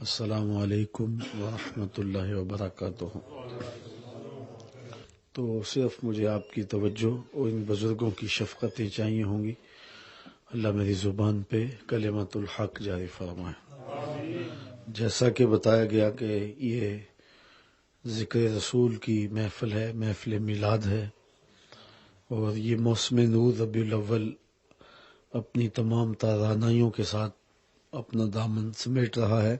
السلام علیکم ورحمۃ اللہ وبرکاتہ۔ تو صرف مجھے آپ کی توجہ اور ان بزرگوں کی شفقتیں چاہیے ہوں گی۔ اللہ میری زبان پہ کلمۃ الحق جاری فرمائے۔ جیسا کہ بتایا گیا کہ یہ ذکر رسول کی محفل ہے، محفل میلاد ہے، اور یہ موسم نور ربیع الاول اپنی تمام توانائیوں کے ساتھ اپنا دامن سمیٹ رہا ہے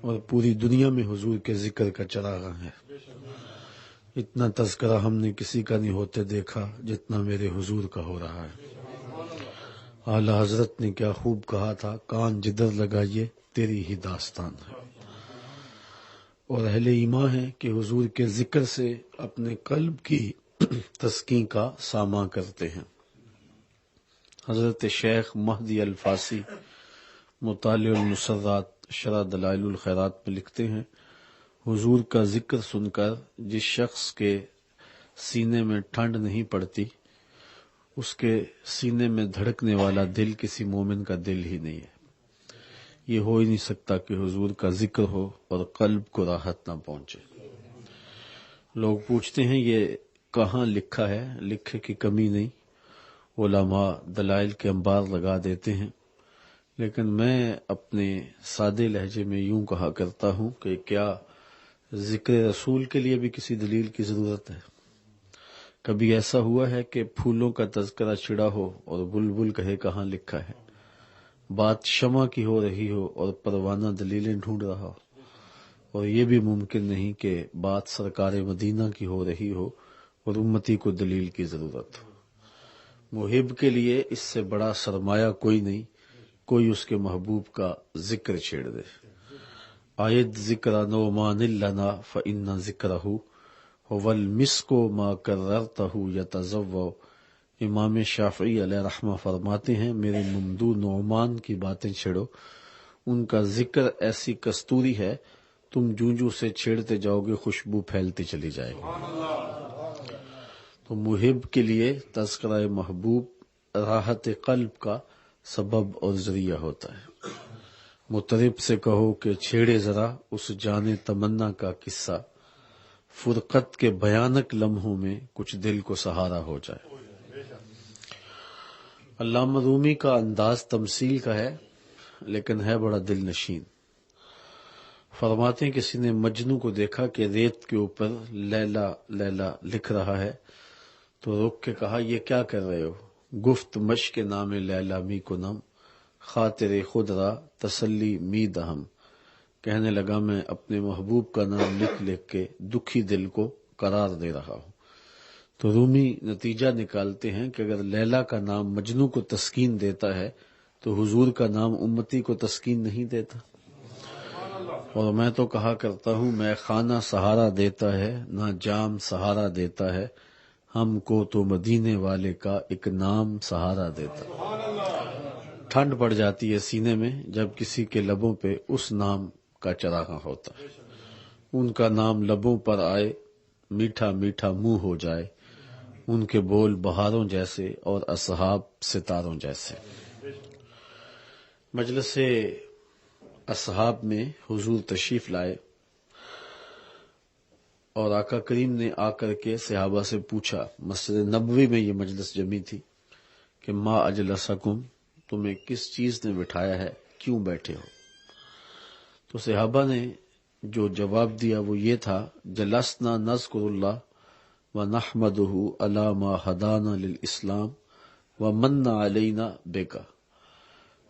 اور پوری دنیا میں حضور کے ذکر کا چراغاں ہے۔ اتنا تذکرہ ہم نے کسی کا نہیں ہوتے دیکھا جتنا میرے حضور کا ہو رہا ہے۔ اعلی حضرت نے کیا خوب کہا تھا، کان جدھر لگائیے تیری ہی داستان ہے۔ اور اہل ایمان ہے کہ حضور کے ذکر سے اپنے قلب کی تسکین کا ساماں کرتے ہیں۔ حضرت شیخ مہدی الفاسی مطالع المسرات شرح دلائل الخیرات میں لکھتے ہیں، حضور کا ذکر سن کر جس شخص کے سینے میں ٹھنڈ نہیں پڑتی، اس کے سینے میں دھڑکنے والا دل کسی مومن کا دل ہی نہیں ہے۔ یہ ہو ہی نہیں سکتا کہ حضور کا ذکر ہو اور قلب کو راحت نہ پہنچے۔ لوگ پوچھتے ہیں یہ کہاں لکھا ہے؟ لکھے کی کمی نہیں، علماء دلائل کے انبار لگا دیتے ہیں، لیکن میں اپنے سادے لہجے میں یوں کہا کرتا ہوں کہ کیا ذکر رسول کے لیے بھی کسی دلیل کی ضرورت ہے؟ کبھی ایسا ہوا ہے کہ پھولوں کا تذکرہ چھڑا ہو اور بلبل کہے کہاں لکھا ہے؟ بات شمع کی ہو رہی ہو اور پروانہ دلیلیں ڈھونڈ رہا ہو، اور یہ بھی ممکن نہیں کہ بات سرکار مدینہ کی ہو رہی ہو اور امتی کو دلیل کی ضرورت ہو۔ محب کے لیے اس سے بڑا سرمایہ کوئی نہیں، کوئی اس کے محبوب کا ذکر چھیڑ دے۔ آیت ذکر نعمان لنا فإن ذکرہ هو المسک ما کررتہ یتضوع۔ امام شافعی علیہ رحمہ فرماتے ہیں، میرے ممدوح نعمان کی باتیں چھیڑو، ان کا ذکر ایسی کستوری ہے، تم جوں سے چھیڑتے جاؤ گے خوشبو پھیلتی چلی جائے گی۔ تو محب کے لیے تذکرہ محبوب راحت قلب کا سبب اور ذریعہ ہوتا ہے۔ مطرب سے کہو کہ چھیڑے ذرا اس جان تمنا کا قصہ، فرقت کے بھیانک لمحوں میں کچھ دل کو سہارا ہو جائے۔ علامہ رومی کا انداز تمثیل کا ہے، لیکن ہے بڑا دل نشین۔ فرماتے ہیں کسی نے مجنوں کو دیکھا کہ ریت کے اوپر لیلا لیلا لکھ رہا ہے، تو رک کے کہا یہ کیا کر رہے ہو؟ گفت مشق نام لیلا می کنم، خاطر خود را تسلی می دہم۔ کہنے لگا میں اپنے محبوب کا نام لکھ لکھ کے دکھی دل کو قرار دے رہا ہوں۔ تو رومی نتیجہ نکالتے ہیں کہ اگر لیلا کا نام مجنوں کو تسکین دیتا ہے تو حضور کا نام امتی کو تسکین نہیں دیتا۔ اور میں تو کہا کرتا ہوں، میں خانہ سہارا دیتا ہے نہ جام سہارا دیتا ہے، ہم کو تو مدینے والے کا ایک نام سہارا دیتا۔ ٹھنڈ پڑ جاتی ہے سینے میں جب کسی کے لبوں پہ اس نام کا چراغاں ہوتا ہے، ان کا نام لبوں پر آئے، میٹھا میٹھا منہ ہو جائے، ان کے بول بہاروں جیسے اور اصحاب ستاروں جیسے۔ مجلس اصحاب میں حضور تشریف لائے اور آقا کریم نے آ کر کے صحابہ سے پوچھا، مسجد نبوی میں یہ مجلس جمی تھی، کہ ما اجلسکم، تمہیں کس چیز نے بٹھایا ہے، کیوں بیٹھے ہو؟ تو صحابہ نے جو جواب دیا وہ یہ تھا، جلسنا نذکر اللہ ونحمدہ علی ما ہدانا للاسلام ومن علینا بک۔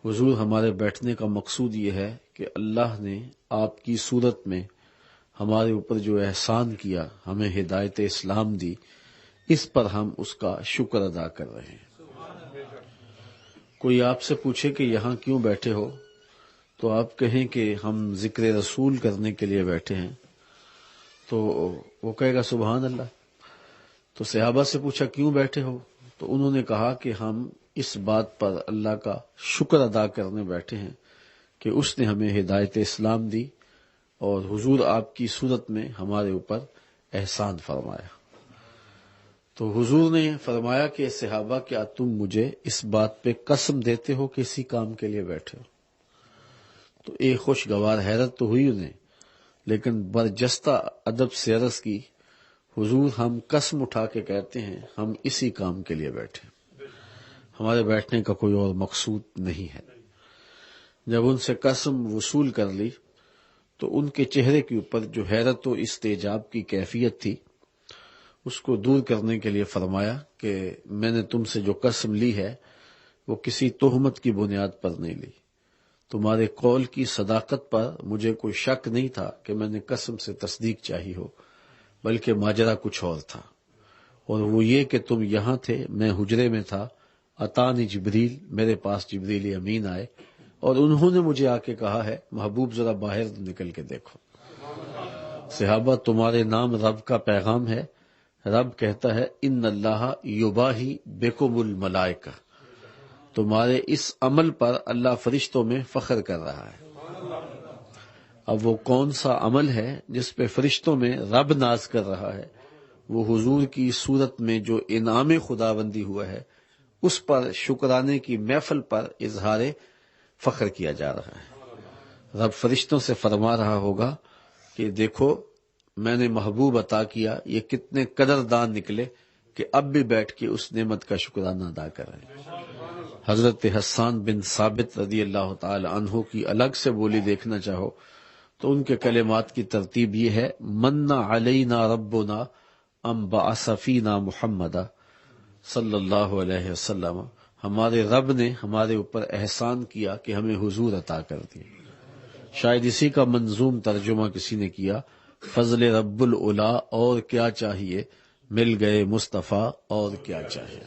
حضور ہمارے بیٹھنے کا مقصود یہ ہے کہ اللہ نے آپ کی صورت میں ہمارے اوپر جو احسان کیا، ہمیں ہدایت اسلام دی، اس پر ہم اس کا شکر ادا کر رہے ہیں۔ کوئی آپ سے پوچھے کہ یہاں کیوں بیٹھے ہو، تو آپ کہیں کہ ہم ذکر رسول کرنے کے لیے بیٹھے ہیں، تو وہ کہے گا سبحان اللہ۔ تو صحابہ سے پوچھا کیوں بیٹھے ہو، تو انہوں نے کہا کہ ہم اس بات پر اللہ کا شکر ادا کرنے بیٹھے ہیں کہ اس نے ہمیں ہدایت اسلام دی اور حضور آپ کی صورت میں ہمارے اوپر احسان فرمایا۔ تو حضور نے فرمایا کہ صحابہ کیا تم مجھے اس بات پہ قسم دیتے ہو کہ اسی کام کے لیے بیٹھے ہو؟ تو ایک خوشگوار حیرت تو ہوئی انہیں، لیکن برجستہ ادب سے عرض کی، حضور ہم قسم اٹھا کے کہتے ہیں ہم اسی کام کے لیے بیٹھے، ہمارے بیٹھنے کا کوئی اور مقصود نہیں ہے۔ جب ان سے قسم وصول کر لی تو ان کے چہرے کے اوپر جو حیرت و استعجاب کی کیفیت تھی اس کو دور کرنے کے لیے فرمایا کہ میں نے تم سے جو قسم لی ہے وہ کسی تہمت کی بنیاد پر نہیں لی، تمہارے قول کی صداقت پر مجھے کوئی شک نہیں تھا کہ میں نے قسم سے تصدیق چاہی ہو، بلکہ ماجرا کچھ اور تھا، اور وہ یہ کہ تم یہاں تھے، میں حجرے میں تھا، اتانی جبریل، میرے پاس جبریل امین آئے اور انہوں نے مجھے آ کے کہا ہے محبوب ذرا باہر نکل کے دیکھو، صحابہ تمہارے نام رب کا پیغام ہے، رب کہتا ہے ان اللہ یباہی بکم الملائکہ، تمہارے اس عمل پر اللہ فرشتوں میں فخر کر رہا ہے۔ اب وہ کون سا عمل ہے جس پہ فرشتوں میں رب ناز کر رہا ہے؟ وہ حضور کی صورت میں جو انعام خداوندی ہوا ہے اس پر شکرانے کی محفل پر اظہار فخر کیا جا رہا ہے۔ رب فرشتوں سے فرما رہا ہوگا کہ دیکھو میں نے محبوب عطا کیا، یہ کتنے قدردان نکلے کہ اب بھی بیٹھ کے اس نعمت کا شکرانہ ادا کر رہے ہیں۔ حضرت حسان بن ثابت رضی اللہ تعالی عنہ کی الگ سے بولی دیکھنا چاہو تو ان کے کلمات کی ترتیب یہ ہے، من علینا ربنا ام بعث فینا محمدا صلی اللہ علیہ وسلم، ہمارے رب نے ہمارے اوپر احسان کیا کہ ہمیں حضور عطا کر دیا۔ شاید اسی کا منظوم ترجمہ کسی نے کیا، فضل رب العلا اور کیا چاہیے، مل گئے مصطفیٰ اور کیا چاہیے۔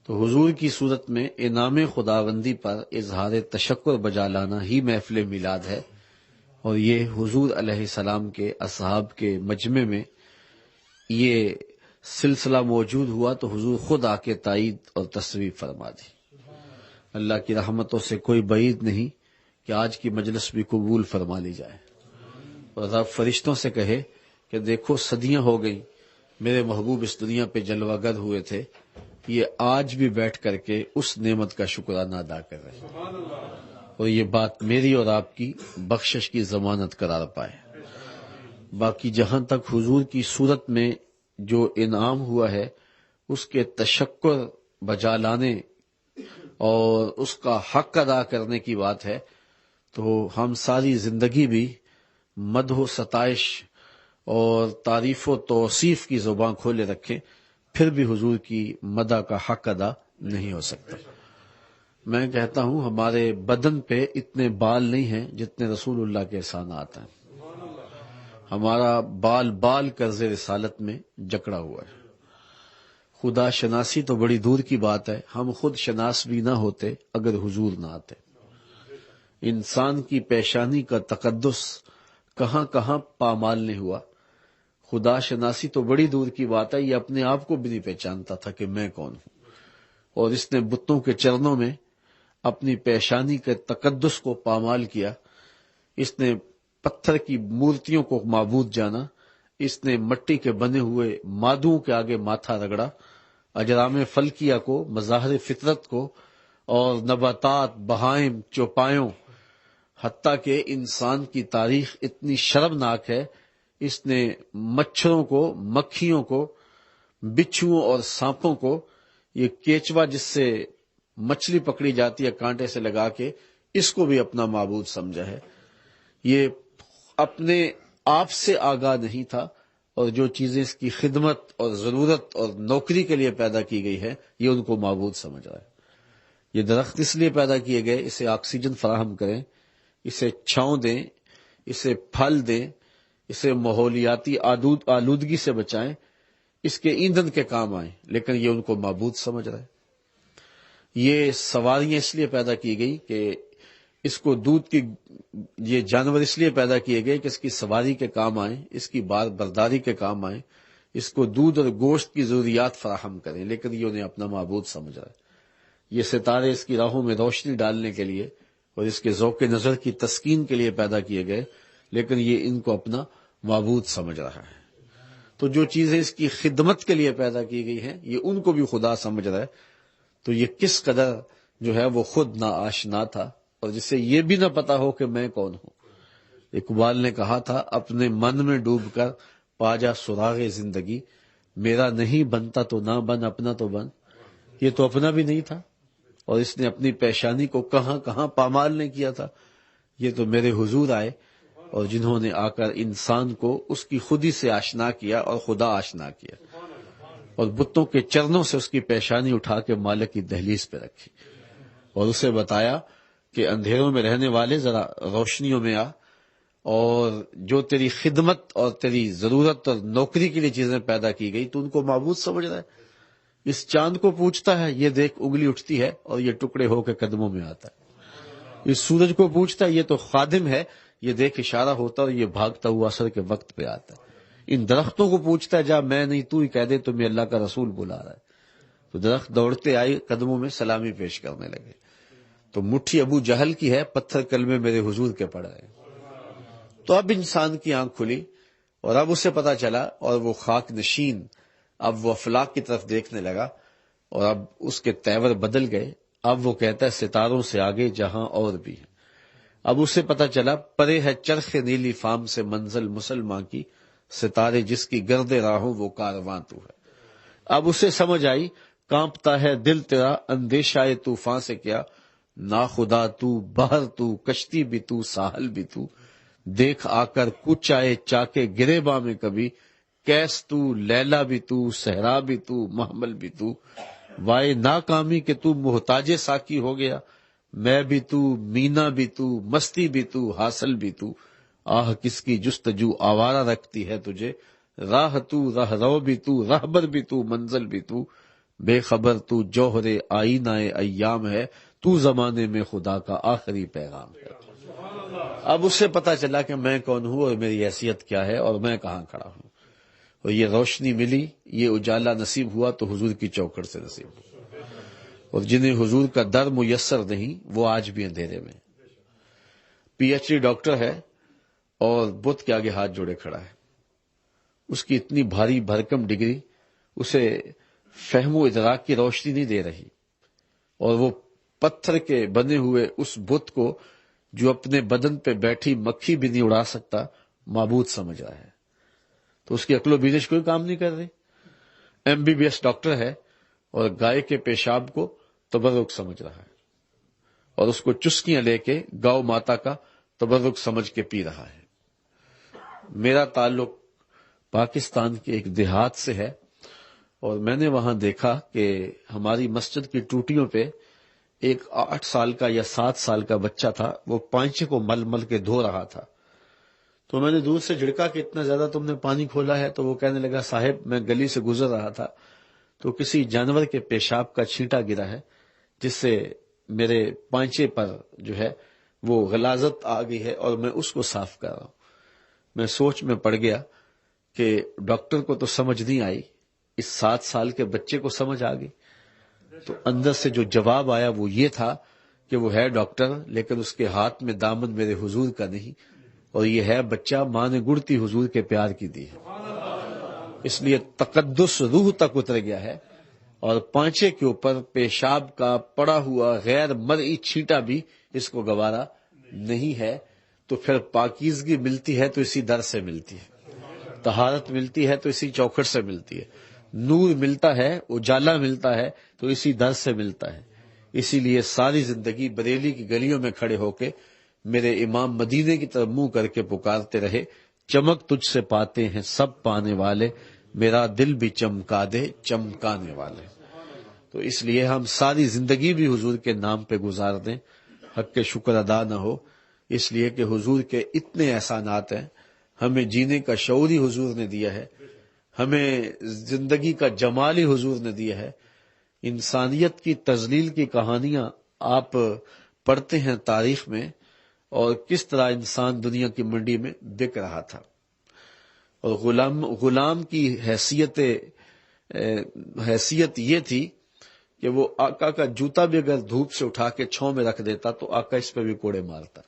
تو حضور کی صورت میں انعام خداوندی پر اظہار تشکر بجا لانا ہی محفل میلاد ہے، اور یہ حضور علیہ السلام کے اصحاب کے مجمع میں یہ سلسلہ موجود ہوا تو حضور خود آ کے تائید اور تصویب فرما دی۔ اللہ کی رحمتوں سے کوئی بعید نہیں کہ آج کی مجلس بھی قبول فرما لی جائے، اور رب فرشتوں سے کہے کہ دیکھو صدیاں ہو گئیں میرے محبوب اس دنیا پہ جلوہ گر ہوئے تھے، یہ آج بھی بیٹھ کر کے اس نعمت کا شکرانہ ادا کر رہے ہیں، اور یہ بات میری اور آپ کی بخشش کی ضمانت قرار پائے۔ باقی جہاں تک حضور کی صورت میں جو انعام ہوا ہے اس کے تشکر بجا لانے اور اس کا حق ادا کرنے کی بات ہے تو ہم ساری زندگی بھی مدح و ستائش اور تعریف و توصیف کی زبان کھولے رکھیں، پھر بھی حضور کی مدح کا حق ادا نہیں ہو سکتا۔ میں کہتا ہوں ہمارے بدن پہ اتنے بال نہیں ہیں جتنے رسول اللہ کے احسانات ہیں، ہمارا بال بال قرض رسالت میں جکڑا ہوا ہے۔ خدا شناسی تو بڑی دور کی بات ہے، ہم خود شناس بھی نہ ہوتے اگر حضور نہ آتے۔ انسان کی پیشانی کا تقدس کہاں کہاں پامال نہیں ہوا، خدا شناسی تو بڑی دور کی بات ہے، یہ اپنے آپ کو بھی نہیں پہچانتا تھا کہ میں کون ہوں، اور اس نے بتوں کے چرنوں میں اپنی پیشانی کے تقدس کو پامال کیا، اس نے پتھر کی مورتیوں کو معبود جانا، اس نے مٹی کے بنے ہوئے مادوں کے آگے ماتھا رگڑا، اجرام فلکیہ کو، مظاہر فطرت کو، اور نباتات، بہائم، چوپایوں، حتیٰ کہ انسان کی تاریخ اتنی شرمناک ہے، اس نے مچھروں کو، مکھیوں کو، بچھوؤں اور سانپوں کو، یہ کیچوا جس سے مچھلی پکڑی جاتی ہے کانٹے سے لگا کے، اس کو بھی اپنا معبود سمجھا ہے۔ یہ اپنے آپ سے آگاہ نہیں تھا، اور جو چیزیں اس کی خدمت اور ضرورت اور نوکری کے لیے پیدا کی گئی ہے یہ ان کو معبود سمجھ رہا ہے۔ یہ درخت اس لیے پیدا کیے گئے اسے آکسیجن فراہم کریں، اسے چھاؤں دیں، اسے پھل دیں، اسے ماحولیاتی آلودگی سے بچائیں، اس کے ایندھن کے کام آئیں، لیکن یہ ان کو معبود سمجھ رہا ہے۔ یہ سواریاں اس لیے پیدا کی گئی کہ اس کو دودھ کی، یہ جانور اس لیے پیدا کیے گئے کہ اس کی سواری کے کام آئیں، اس کی بار برداری کے کام آئیں، اس کو دودھ اور گوشت کی ضروریات فراہم کریں، لیکن یہ انہیں اپنا معبود سمجھ رہا ہے۔ یہ ستارے اس کی راہوں میں روشنی ڈالنے کے لیے اور اس کے ذوق نظر کی تسکین کے لیے پیدا کیے گئے، لیکن یہ ان کو اپنا معبود سمجھ رہا ہے۔ تو جو چیزیں اس کی خدمت کے لیے پیدا کی گئی ہیں یہ ان کو بھی خدا سمجھ رہا ہے، تو یہ کس قدر جو ہے وہ خود نا آشنا تھا اور جسے یہ بھی نہ پتا ہو کہ میں کون ہوں۔ اقبال نے کہا تھا، اپنے من میں ڈوب کر پا جا سراغ زندگی، میرا نہیں بنتا تو نہ بن، اپنا تو بن۔ یہ تو اپنا بھی نہیں تھا، اور اس نے اپنی پیشانی کو کہاں کہاں پامال نہیں کیا تھا۔ یہ تو میرے حضور آئے، اور جنہوں نے آ کر انسان کو اس کی خودی سے آشنا کیا اور خدا آشنا کیا، اور بتوں کے چرنوں سے اس کی پیشانی اٹھا کے مالک کی دہلیز پہ رکھی، اور اسے بتایا کہ اندھیروں میں رہنے والے ذرا روشنیوں میں آ، اور جو تیری خدمت اور تیری ضرورت اور نوکری کے لیے چیزیں پیدا کی گئی تو ان کو معبود سمجھ رہا ہے۔ اس چاند کو پوچھتا ہے، یہ دیکھ انگلی اٹھتی ہے اور یہ ٹکڑے ہو کے قدموں میں آتا ہے۔ اس سورج کو پوچھتا ہے، یہ تو خادم ہے، یہ دیکھ اشارہ ہوتا اور یہ بھاگتا ہوا عصر کے وقت پہ آتا ہے۔ ان درختوں کو پوچھتا ہے، جا میں نہیں تو ہی کہہ دے تمہیں اللہ کا رسول بلا رہا ہے۔ تو درخت دوڑتے آئے، قدموں میں سلامی پیش کرنے لگے۔ تو مٹھی ابو جہل کی ہے، پتھر کلمے میرے حضور کے پڑ رہے ہیں۔ تو اب انسان کی آنکھ کھلی، اور اب اسے پتا چلا، اور وہ خاک نشین اب وہ افلاک کی طرف دیکھنے لگا، اور اب اس کے تیور بدل گئے۔ اب وہ کہتا ہے ستاروں سے آگے جہاں اور بھی ہے۔ اب اسے پتا چلا، پرے ہے چرخ نیلی فام سے منزل مسلمان کی، ستارے جس کی گرد راہوں وہ کارواں تو ہے۔ اب اسے سمجھ آئی، کانپتا ہے دل تیرا اندیشہ طوفان سے کیا، ناخدا تو بحر تو کشتی بھی تو ساحل بھی تو، دیکھ آ کر کچھ آئے چاکے گریباں میں کبھی، کیس تو لیلا بھی تو صحرا بھی تو محمل بھی تو، وائے ناکامی کہ تو محتاج ساکی ہو گیا، میں بھی تو مینا بھی تو مستی بھی تو حاصل بھی تو، آہ کس کی جستجو آوارہ رکھتی ہے تجھے، راہ تو راہ رو بھی تو راہبر بھی تو منزل بھی تو، بے خبر تو جوہر آئینہ ایام ہے، تو زمانے میں خدا کا آخری پیغام ہے۔ اب اسے پتا چلا کہ میں کون ہوں اور میری حیثیت کیا ہے اور میں کہاں کھڑا ہوں، اور یہ روشنی ملی، یہ اجالا نصیب ہوا تو حضور کی چوکھٹ سے نصیب ہوا۔ اور جنہیں حضور کا در میسر نہیں وہ آج بھی اندھیرے میں۔ پی ایچ ڈی ڈاکٹر ہے اور بت کے آگے ہاتھ جوڑے کھڑا ہے۔ اس کی اتنی بھاری بھرکم ڈگری اسے فہم و ادراک کی روشنی نہیں دے رہی، اور وہ پتھر کے بنے ہوئے اس بت کو جو اپنے بدن پہ بیٹھی مکھی بھی نہیں اڑا سکتا معبود سمجھ رہا ہے۔ تو اس کی عقل و بینش کوئی کام نہیں کر رہی۔ M B B S doctor ہے اور گائے کے پیشاب کو تبرک سمجھ رہا ہے، اور اس کو چسکیاں لے کے گاؤ ماتا کا تبرک سمجھ کے پی رہا ہے۔ میرا تعلق پاکستان کے ایک دیہات سے ہے، اور میں نے وہاں دیکھا کہ ہماری مسجد کی ٹوٹیوں پہ ایک 8 سال کا یا 7 سال کا بچہ تھا، وہ پانچے کو مل مل کے دھو رہا تھا۔ تو میں نے دور سے جھڑکا کہ اتنا زیادہ تم نے پانی کھولا ہے، تو وہ کہنے لگا، صاحب میں گلی سے گزر رہا تھا تو کسی جانور کے پیشاب کا چھینٹا گرا ہے، جس سے میرے پانچے پر جو ہے وہ غلاظت آ گئی ہے، اور میں اس کو صاف کر رہا ہوں۔ میں سوچ میں پڑ گیا کہ ڈاکٹر کو تو سمجھ نہیں آئی، اس 7 سال کے بچے کو سمجھ آ گئی۔ تو اندر سے جو جواب آیا وہ یہ تھا کہ وہ ہے ڈاکٹر، لیکن اس کے ہاتھ میں دامن میرے حضور کا نہیں، اور یہ ہے بچہ ماں نے گڑتی حضور کے پیار کی دی ہے، اس لیے تقدس روح تک اتر گیا ہے، اور پانچے کے اوپر پیشاب کا پڑا ہوا غیر مرئی چھینٹا بھی اس کو گوارا نہیں ہے۔ تو پھر پاکیزگی ملتی ہے تو اسی در سے ملتی ہے، طہارت ملتی ہے تو اسی چوکھٹ سے ملتی ہے، نور ملتا ہے، اجالا ملتا ہے تو اسی در سے ملتا ہے۔ اسی لیے ساری زندگی بریلی کی گلیوں میں کھڑے ہو کے میرے امام مدینے کی طرف منہ کر کے پکارتے رہے، چمک تجھ سے پاتے ہیں سب پانے والے، میرا دل بھی چمکا دے چمکانے والے۔ تو اس لیے ہم ساری زندگی بھی حضور کے نام پہ گزار دیں، حق کے شکر ادا نہ ہو، اس لیے کہ حضور کے اتنے احسانات ہیں، ہمیں جینے کا شعور ہی حضور نے دیا ہے، ہمیں زندگی کا جمال ہی حضور نے دیا ہے۔ انسانیت کی تذلیل کی کہانیاں آپ پڑھتے ہیں تاریخ میں، اور کس طرح انسان دنیا کی منڈی میں بک رہا تھا، اور غلام کی حیثیت یہ تھی کہ وہ آقا کا جوتا بھی اگر دھوپ سے اٹھا کے چھاؤں میں رکھ دیتا تو آقا اس پہ بھی کوڑے مارتا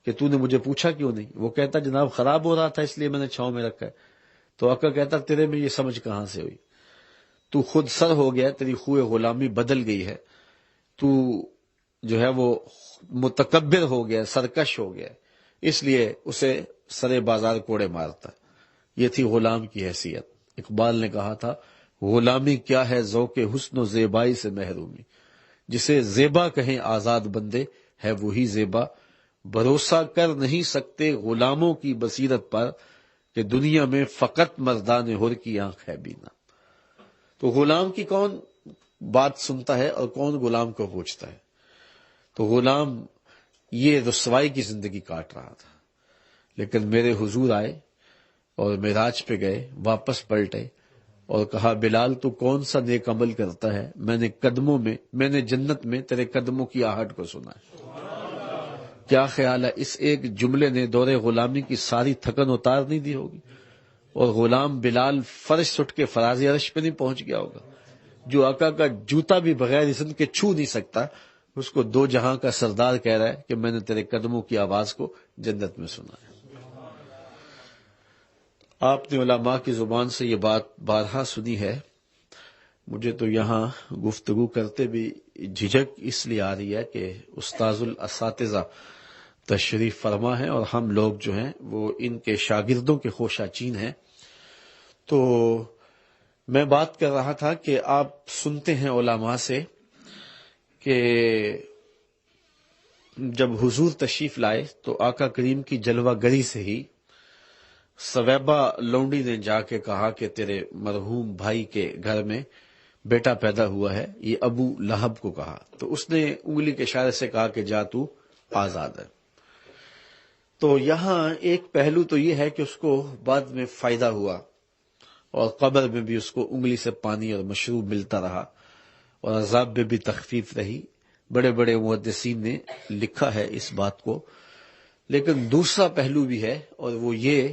کہ تو نے مجھے پوچھا کیوں نہیں۔ وہ کہتا جناب خراب ہو رہا تھا اس لیے میں نے چھاؤں میں رکھا ہے۔ تو آقا کہتا تیرے میں یہ سمجھ کہاں سے ہوئی، تو خود سر ہو گیا، تیری خوئے غلامی بدل گئی ہے، تو جو ہے وہ متکبر ہو گیا، سرکش ہو گیا، اس لیے اسے سرے بازار کوڑے مارتا۔ یہ تھی غلام کی حیثیت۔ اقبال نے کہا تھا، غلامی کیا ہے ذوق حسن و زیبائی سے محرومی، جسے زیبا کہیں آزاد بندے ہے وہی زیبا، بھروسہ کر نہیں سکتے غلاموں کی بصیرت پر کہ دنیا میں فقط مردان حر کی آنکھ ہے بینا۔ تو غلام کی کون بات سنتا ہے اور کون غلام کو پوچھتا ہے؟ تو غلام یہ رسوائی کی زندگی کاٹ رہا تھا، لیکن میرے حضور آئے اور معراج پہ گئے، واپس پلٹے اور کہا، بلال تو کون سا نیک عمل کرتا ہے، میں نے جنت میں تیرے قدموں کی آہٹ کو سنا ہے۔ کیا خیال ہے اس ایک جملے نے دور غلامی کی ساری تھکن اتار نہیں دی ہوگی؟ اور غلام بلال فرش اٹھ کے فراز عرش پہ نہیں پہنچ گیا ہوگا؟ جو آقا کا جوتا بھی بغیر اذن کے چھو نہیں سکتا، اس کو دو جہاں کا سردار کہہ رہا ہے کہ میں نے تیرے قدموں کی آواز کو جنت میں سنا ہے۔ آپ نے علماء کی زبان سے یہ بات بارہا سنی ہے، مجھے تو یہاں گفتگو کرتے بھی جھجک اس لیے آ رہی ہے کہ استاذ الاساتذہ تشریف فرما ہے اور ہم لوگ جو ہیں وہ ان کے شاگردوں کے خوشا چین ہیں۔ تو میں بات کر رہا تھا کہ آپ سنتے ہیں علماء سے کہ جب حضور تشریف لائے تو آقا کریم کی جلوہ گری سے ہی سویبہ لونڈی نے جا کے کہا کہ تیرے مرحوم بھائی کے گھر میں بیٹا پیدا ہوا ہے، یہ ابو لہب کو کہا۔ تو اس نے انگلی کے اشارے سے کہا کہ جا تو آزاد ہے۔ تو یہاں ایک پہلو تو یہ ہے کہ اس کو بعد میں فائدہ ہوا اور قبر میں بھی اس کو انگلی سے پانی اور مشروب ملتا رہا اور عذاب میں بھی تخفیف رہی۔ بڑے بڑے محدثین نے لکھا ہے اس بات کو، لیکن دوسرا پہلو بھی ہے اور وہ یہ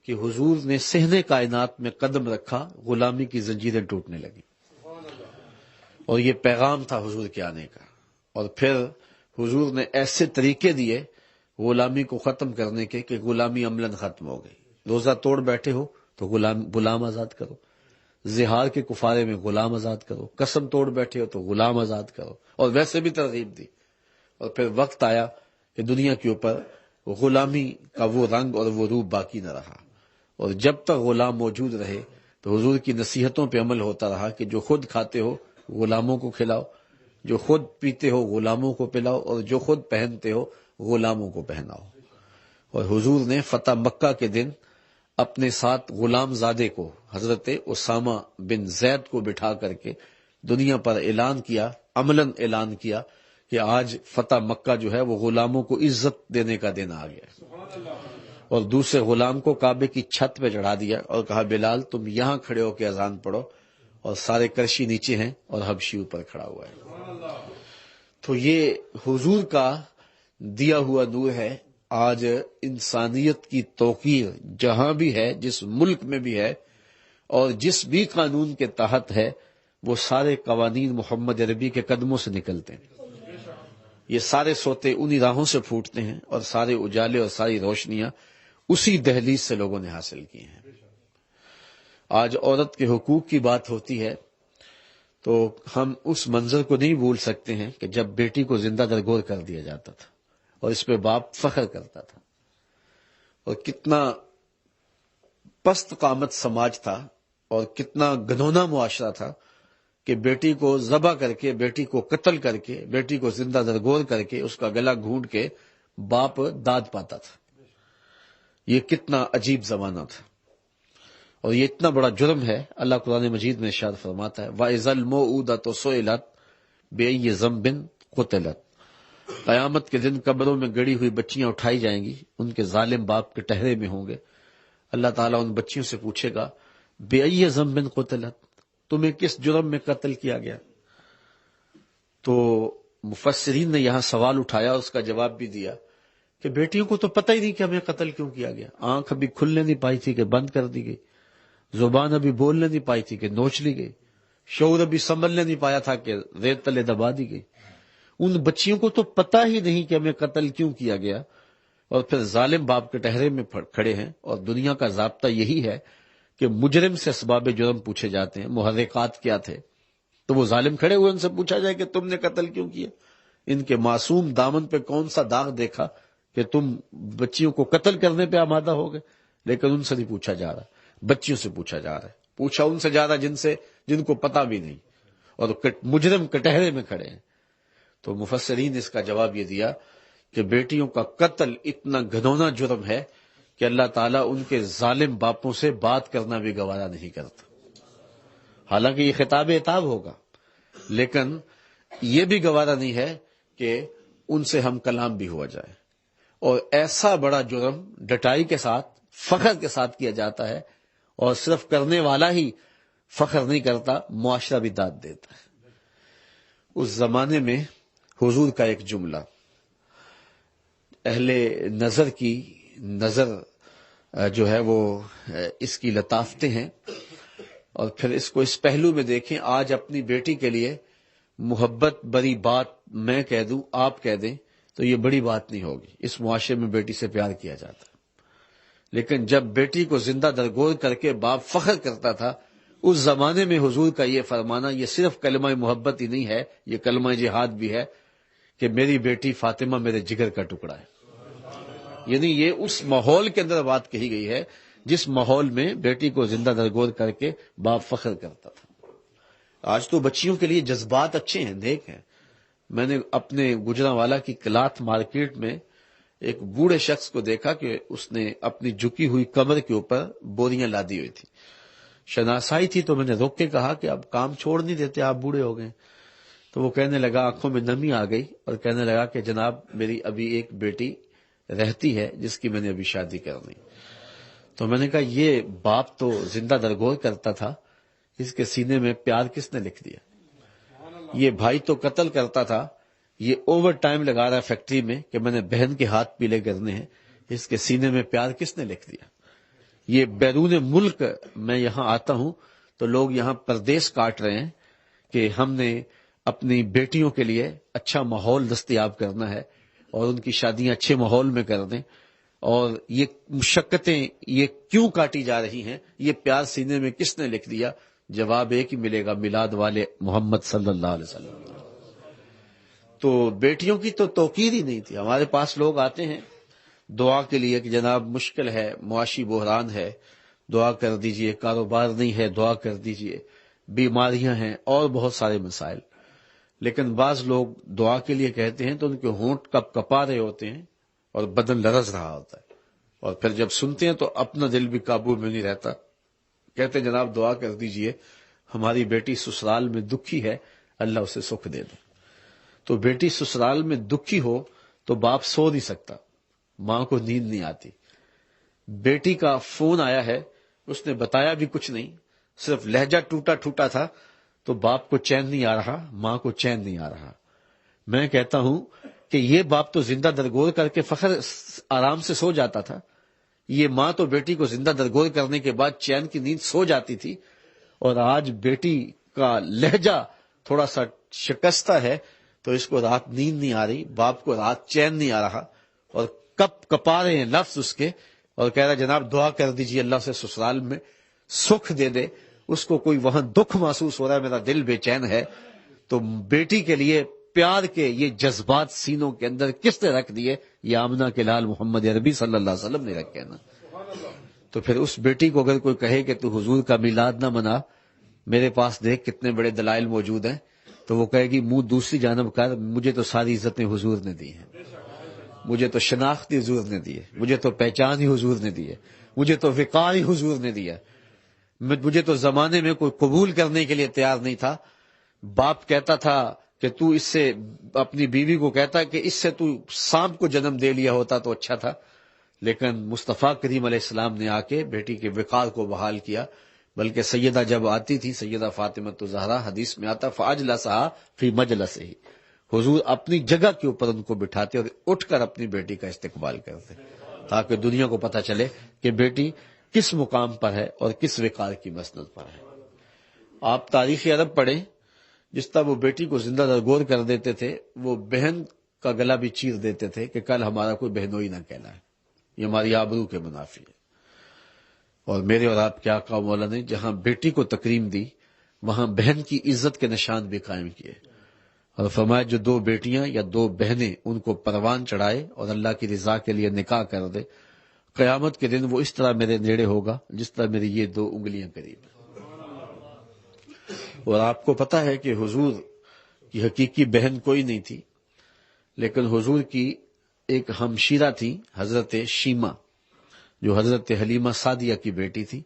کہ حضور نے صحن کائنات میں قدم رکھا، غلامی کی زنجیریں ٹوٹنے لگیں اور یہ پیغام تھا حضور کے آنے کا۔ اور پھر حضور نے ایسے طریقے دیے غلامی کو ختم کرنے کے کہ غلامی عملاً ختم ہو گئی۔ روزہ توڑ بیٹھے ہو تو غلام آزاد کرو، زہار کے کفارے میں غلام آزاد کرو، قسم توڑ بیٹھے ہو تو غلام آزاد کرو، اور ویسے بھی ترغیب دی۔ اور پھر وقت آیا کہ دنیا کے اوپر غلامی کا وہ رنگ اور وہ روپ باقی نہ رہا، اور جب تک غلام موجود رہے تو حضور کی نصیحتوں پہ عمل ہوتا رہا کہ جو خود کھاتے ہو غلاموں کو کھلاؤ، جو خود پیتے ہو غلاموں کو پلاؤ، اور جو خود پہنتے ہو غلاموں کو پہناؤ۔ اور حضور نے فتح مکہ کے دن اپنے ساتھ غلام زادے کو، حضرت اسامہ بن زید کو بٹھا کر کے دنیا پر اعلان کیا، عملاً اعلان کیا کہ آج فتح مکہ جو ہے وہ غلاموں کو عزت دینے کا دن آ گیا۔ اور دوسرے غلام کو کعبے کی چھت پہ چڑھا دیا اور کہا، بلال تم یہاں کھڑے ہو کے اذان پڑھو، اور سارے کرشی نیچے ہیں اور حبشی اوپر کھڑا ہوا ہے۔ تو یہ حضور کا دیا ہوا نور ہے۔ آج انسانیت کی توقیر جہاں بھی ہے، جس ملک میں بھی ہے اور جس بھی قانون کے تحت ہے، وہ سارے قوانین محمد عربی کے قدموں سے نکلتے ہیں۔ یہ سارے سوتے انہی راہوں سے پھوٹتے ہیں اور سارے اجالے اور ساری روشنیاں اسی دہلیز سے لوگوں نے حاصل کی ہیں۔ آج عورت کے حقوق کی بات ہوتی ہے تو ہم اس منظر کو نہیں بھول سکتے ہیں کہ جب بیٹی کو زندہ درگور کر دیا جاتا تھا اور اس پہ باپ فخر کرتا تھا، اور کتنا پست قامت سماج تھا اور کتنا گھنونا معاشرہ تھا کہ بیٹی کو ذبح کر کے، بیٹی کو قتل کر کے، بیٹی کو زندہ درگور کر کے، اس کا گلا گھونٹ کے باپ داد پاتا تھا۔ یہ کتنا عجیب زمانہ تھا اور یہ اتنا بڑا جرم ہے۔ اللہ قرآن مجید میں ارشاد فرماتا ہے، وَإِذَا الْمَوْءُودَةُ سُئِلَتْ بِأَيِّ ذَنبٍ قُتِلَتْ۔ قیامت کے دن قبروں میں گڑی ہوئی بچیاں اٹھائی جائیں گی، ان کے ظالم باپ کے ٹہرے میں ہوں گے۔ اللہ تعالیٰ ان بچیوں سے پوچھے گا، بِأَيِّ ذَنبٍ قُتِلَتْ، تمہیں کس جرم میں قتل کیا گیا؟ تو مفسرین نے یہاں سوال اٹھایا، اس کا جواب بھی دیا کہ بیٹیوں کو تو پتہ ہی نہیں کہ ہمیں قتل کیوں کیا گیا۔ آنکھ ابھی کھلنے نہیں پائی تھی کہ بند کر دی گئی، زبان ابھی بولنے نہیں پائی تھی کہ نوچ لی گئی، شعور ابھی سنبھلنے نہیں پایا تھا کہ ریت تلے دبا دی گئی۔ ان بچیوں کو تو پتہ ہی نہیں کہ ہمیں قتل کیوں کیا گیا، اور پھر ظالم باپ کے ٹہرے میں کھڑے ہیں۔ اور دنیا کا ضابطہ یہی ہے کہ مجرم سے اسباب جرم پوچھے جاتے ہیں، محرکات کیا تھے، تو وہ ظالم کھڑے ہوئے، ان سے پوچھا جائے کہ تم نے قتل کیوں کیا۔ ان کے معصوم دامن پہ کون سا داغ دیکھا کہ تم بچیوں کو قتل کرنے پہ آمادہ ہو گئے؟ لیکن ان سے نہیں پوچھا جا رہا، بچیوں سے پوچھا جا رہا ہے، پوچھا ان سے جا رہا جن کو پتہ بھی نہیں، اور مجرم کٹہرے میں کھڑے ہیں۔ تو مفسرین نے اس کا جواب یہ دیا کہ بیٹیوں کا قتل اتنا گھنونا جرم ہے کہ اللہ تعالیٰ ان کے ظالم باپوں سے بات کرنا بھی گوارا نہیں کرتا۔ حالانکہ یہ خطاب عتاب ہوگا، لیکن یہ بھی گوارا نہیں ہے کہ ان سے ہم کلام بھی ہوا جائے۔ اور ایسا بڑا جرم ڈٹائی کے ساتھ، فخر کے ساتھ کیا جاتا ہے، اور صرف کرنے والا ہی فخر نہیں کرتا، معاشرہ بھی داد دیتا ہے۔ اس زمانے میں حضور کا ایک جملہ، اہل نظر کی نظر جو ہے وہ اس کی لطافتیں ہیں، اور پھر اس کو اس پہلو میں دیکھیں، آج اپنی بیٹی کے لیے محبت بڑی بات میں کہہ دوں، آپ کہہ دیں تو یہ بڑی بات نہیں ہوگی۔ اس معاشرے میں بیٹی سے پیار کیا جاتا ہے، لیکن جب بیٹی کو زندہ درگور کر کے باپ فخر کرتا تھا، اس زمانے میں حضور کا یہ فرمانا، یہ صرف کلمہ محبت ہی نہیں ہے، یہ کلمہ جہاد بھی ہے کہ میری بیٹی فاطمہ میرے جگر کا ٹکڑا ہے۔ یعنی یہ اس ماحول کے اندر بات کہی گئی ہے جس ماحول میں بیٹی کو زندہ درگور کر کے باپ فخر کرتا تھا۔ آج تو بچیوں کے لیے جذبات اچھے ہیں، نیک ہیں۔ میں نے اپنے گجرانوالہ کی کلاتھ مارکیٹ میں ایک بوڑھے شخص کو دیکھا کہ اس نے اپنی جھکی ہوئی کمر کے اوپر بوریاں لادی ہوئی تھی۔ شناسائی تھی تو میں نے روک کے کہا کہ اب کام چھوڑ نہیں دیتے، آپ بوڑھے ہو گئے۔ تو وہ کہنے لگا، آنکھوں میں نمی آ گئی، اور کہنے لگا کہ جناب میری ابھی ایک بیٹی رہتی ہے جس کی میں نے ابھی شادی کرنی۔ تو میں نے کہا یہ باپ تو زندہ درگور کرتا تھا، اس کے سینے میں پیار کس نے لکھ دیا؟ یہ بھائی تو قتل کرتا تھا، یہ اوور ٹائم لگا رہا ہے فیکٹری میں کہ میں نے بہن کے ہاتھ پیلے کرنے ہیں، اس کے سینے میں پیار کس نے لکھ دیا؟ یہ بیرون ملک میں یہاں آتا ہوں تو لوگ یہاں پردیس کاٹ رہے ہیں کہ ہم نے اپنی بیٹیوں کے لیے اچھا ماحول دستیاب کرنا ہے اور ان کی شادیاں اچھے ماحول میں کر دیں، اور یہ مشقتیں یہ کیوں کاٹی جا رہی ہیں؟ یہ پیار سینے میں کس نے لکھ دیا؟ جواب ایک ہی ملے گا، میلاد والے محمد صلی اللہ علیہ وسلم۔ تو بیٹیوں کی تو توقیر ہی نہیں تھی۔ ہمارے پاس لوگ آتے ہیں دعا کے لیے کہ جناب مشکل ہے، معاشی بحران ہے، دعا کر دیجئے، کاروبار نہیں ہے، دعا کر دیجئے، بیماریاں ہیں، اور بہت سارے مسائل۔ لیکن بعض لوگ دعا کے لیے کہتے ہیں تو ان کے ہونٹ کپ کپا رہے ہوتے ہیں اور بدن لرز رہا ہوتا ہے، اور پھر جب سنتے ہیں تو اپنا دل بھی قابو میں نہیں رہتا، کہتے ہیں جناب دعا کر دیجئے، ہماری بیٹی سسرال میں دکھی ہے، اللہ اسے سکھ دے دے۔ تو بیٹی سسرال میں دکھی ہو تو باپ سو نہیں سکتا، ماں کو نیند نہیں آتی۔ بیٹی کا فون آیا ہے، اس نے بتایا بھی کچھ نہیں، صرف لہجہ ٹوٹا ٹوٹا تھا، تو باپ کو چین نہیں آ رہا، ماں کو چین نہیں آ رہا۔ میں کہتا ہوں کہ یہ باپ تو زندہ درگور کر کے فخر آرام سے سو جاتا تھا، یہ ماں تو بیٹی کو زندہ درگور کرنے کے بعد چین کی نیند سو جاتی تھی، اور آج بیٹی کا لہجہ تھوڑا سا شکستہ ہے تو اس کو رات نیند نہیں آ رہی، باپ کو رات چین نہیں آ رہا، اور کپ کپا رہے ہیں لفظ اس کے، اور کہہ رہا جناب دعا کر دیجئے اللہ سے سسرال میں سکھ دے دے۔ اس کو کوئی وہاں دکھ محسوس ہو رہا ہے، میرا دل بے چین ہے۔ تو بیٹی کے لیے پیار کے یہ جذبات سینوں کے اندر کس نے رکھ دیے؟ یہ آمنہ کے لال محمد عربی صلی اللہ علیہ وسلم نے رکھے نا۔ تو پھر اس بیٹی کو اگر کوئی کہے کہ تو حضور کا میلاد نہ منا، میرے پاس دیکھ کتنے بڑے دلائل موجود ہیں، تو وہ کہے گی منہ دوسری جانب کر، مجھے تو ساری عزتیں حضور نے دی ہیں، مجھے تو شناخت حضور نے دی ہے، مجھے تو پہچان ہی حضور نے دی ہے، مجھے تو وقار ہی حضور نے دیا، مجھے تو زمانے میں کوئی قبول کرنے کے لیے تیار نہیں تھا۔ باپ کہتا تھا کہ تو اس سے، اپنی بیوی کو کہتا کہ اس سے تو سانپ کو جنم دے لیا ہوتا تو اچھا تھا، لیکن مصطفیٰ کریم علیہ السلام نے آ کے بیٹی کے وقار کو بحال کیا۔ بلکہ سیدہ جب آتی تھی، سیدہ فاطمہ الزہرا، حدیث میں آتا فاجلسہا فی مجلسہ، حضور اپنی جگہ کے اوپر ان کو بٹھاتے اور اٹھ کر اپنی بیٹی کا استقبال کرتے، تاکہ دنیا کو پتہ چلے کہ بیٹی کس مقام پر ہے اور کس وقار کی مسند پر ہے۔ آپ تاریخ عرب پڑھیں، جس طرح وہ بیٹی کو زندہ درگور کر دیتے تھے، وہ بہن کا گلا بھی چیر دیتے تھے کہ کل ہمارا کوئی بہنوئی نہ کہلائے، یہ ہماری آبرو کے منافی ہے۔ اور میرے اور آپ کے آقا مولا نے جہاں بیٹی کو تکریم دی، وہاں بہن کی عزت کے نشان بھی قائم کیے۔ اور فرمایا جو 2 بیٹیاں یا 2 بہنیں ان کو پروان چڑھائے اور اللہ کی رضا کے لیے نکاح کر دے، قیامت کے دن وہ اس طرح میرے نیڑے ہوگا جس طرح میری یہ 2 انگلیاں قریب ہیں۔ اور آپ کو پتا ہے کہ حضور کی حقیقی بہن کوئی نہیں تھی، لیکن حضور کی ایک ہمشیرہ تھی حضرت شیمہ، جو حضرت حلیمہ سعدیہ کی بیٹی تھی۔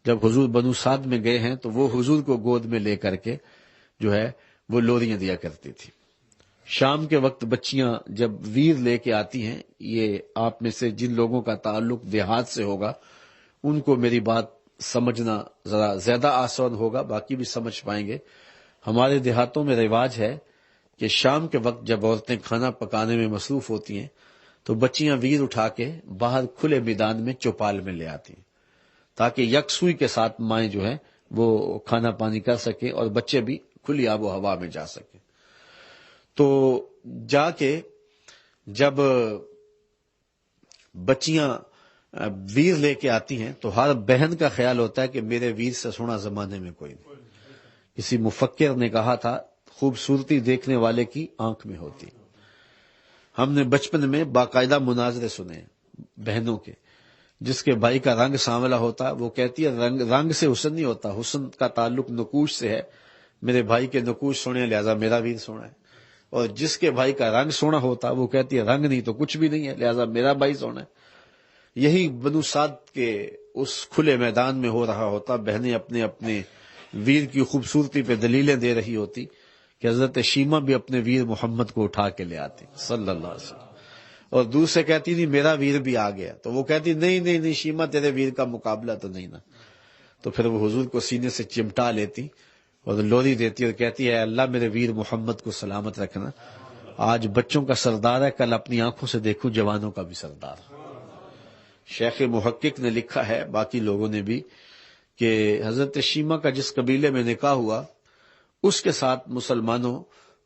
جب حضور بنو سعد میں گئے ہیں تو وہ حضور کو گود میں لے کر کے جو ہے وہ لوریاں دیا کرتی تھی۔ شام کے وقت بچیاں جب ویر لے کے آتی ہیں، یہ آپ میں سے جن لوگوں کا تعلق دیہات سے ہوگا ان کو میری بات سمجھنا ذرا زیادہ آسان ہوگا، باقی بھی سمجھ پائیں گے۔ ہمارے دیہاتوں میں رواج ہے کہ شام کے وقت جب عورتیں کھانا پکانے میں مصروف ہوتی ہیں تو بچیاں ویر اٹھا کے باہر کھلے میدان میں چوپال میں لے آتی ہیں تاکہ یکسوئی کے ساتھ مائیں جو ہیں وہ کھانا پانی کر سکیں اور بچے بھی کھلی آب و ہوا میں جا سکیں۔ تو جا کے جب بچیاں ویر لے کے آتی ہیں تو ہر بہن کا خیال ہوتا ہے کہ میرے ویر سے سونا زمانے میں کوئی نہیں۔ کسی مفکر نے کہا تھا خوبصورتی دیکھنے والے کی آنکھ میں ہوتی۔ ہم نے بچپن میں باقاعدہ مناظرے سنے بہنوں کے، جس کے بھائی کا رنگ سانولا ہوتا وہ کہتی ہے رنگ سے حسن نہیں ہوتا، حسن کا تعلق نقوش سے ہے، میرے بھائی کے نقوش سونے لہذا میرا ویر سونا ہے۔ اور جس کے بھائی کا رنگ سونا ہوتا وہ کہتی ہے رنگ نہیں تو کچھ بھی نہیں ہے لہذا میرا بھائی سونا ہے۔ یہی بنو سعد کے اس کھلے میدان میں ہو رہا ہوتا، بہنیں اپنے اپنے ویر کی خوبصورتی پہ دلیلیں دے رہی ہوتی کہ حضرت شیمہ بھی اپنے ویر محمد کو اٹھا کے لے آتی صلی اللہ علیہ وسلم، اور دور سے کہتی نہیں میرا ویر بھی آ گیا، تو وہ کہتی نہیں شیمہ تیرے ویر کا مقابلہ تو نہیں نا۔ تو پھر وہ حضور کو سینے سے چمٹا لیتی اور لوری دیتی اور کہتی ہے اللہ میرے ویر محمد کو سلامت رکھنا، آج بچوں کا سردار ہے، کل اپنی آنکھوں سے دیکھوں جوانوں کا بھی سردار۔ شیخ محقق نے لکھا ہے، باقی لوگوں نے بھی، کہ حضرت شیمہ کا جس قبیلے میں نکاح ہوا اس کے ساتھ مسلمانوں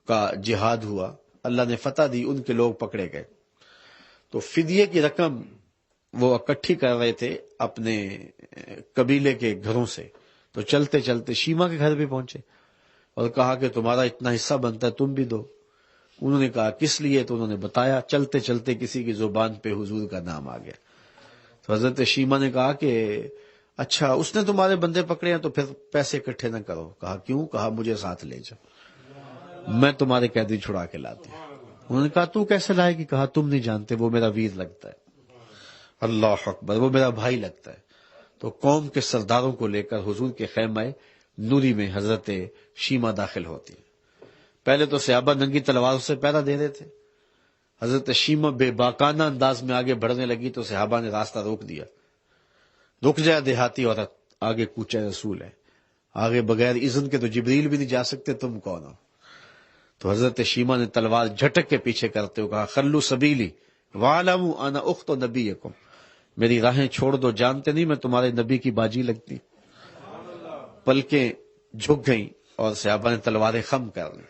کا جہاد ہوا، اللہ نے فتح دی، ان کے لوگ پکڑے گئے تو فدیے کی رقم وہ اکٹھی کر رہے تھے اپنے قبیلے کے گھروں سے، تو چلتے چلتے شیمہ کے گھر بھی پہنچے اور کہا کہ تمہارا اتنا حصہ بنتا ہے تم بھی دو۔ انہوں نے کہا کس لیے، تو انہوں نے بتایا، چلتے چلتے کسی کی زبان پہ حضور کا نام آ گیا تو حضرت شیمہ نے کہا کہ اچھا اس نے تمہارے بندے پکڑے ہیں تو پھر پیسے اکٹھے نہ کرو۔ کہا کیوں؟ کہا مجھے ساتھ لے جاؤ، میں تمہارے قیدی چھڑا کے لاتی ہوں۔ انہوں نے کہا تو کیسے لائے گی؟ کہا تم نہیں جانتے، وہ میرا ویر لگتا ہے، اللہ اکبر، وہ میرا بھائی لگتا ہے۔ تو قوم کے سرداروں کو لے کر حضور کے خیمہ نوری میں حضرت شیمہ داخل ہوتی ہے۔ پہلے تو صحابہ ننگی تلواروں سے پہرا دے رہے تھے، حضرت شیمہ بے باکانہ انداز میں آگے بڑھنے لگی تو صحابہ نے راستہ روک دیا، رک جائے دیہاتی عورت، آگے کوچہ رسول ہے، آگے بغیر اذن کے تو جبریل بھی نہیں جا سکتے، تم کون ہو؟ تو حضرت شیمہ نے تلوار جھٹک کے پیچھے کرتے ہوئے کہا خلو سبیلی وَاعْلَمُوا أَنَا أُخْتُ نَبِيِّكُمْ، میری راہیں چھوڑ دو، جانتے نہیں میں تمہارے نبی کی باجی لگتی۔ پلکیں جھک گئیں اور صحابہ نے تلواریں خم کر لی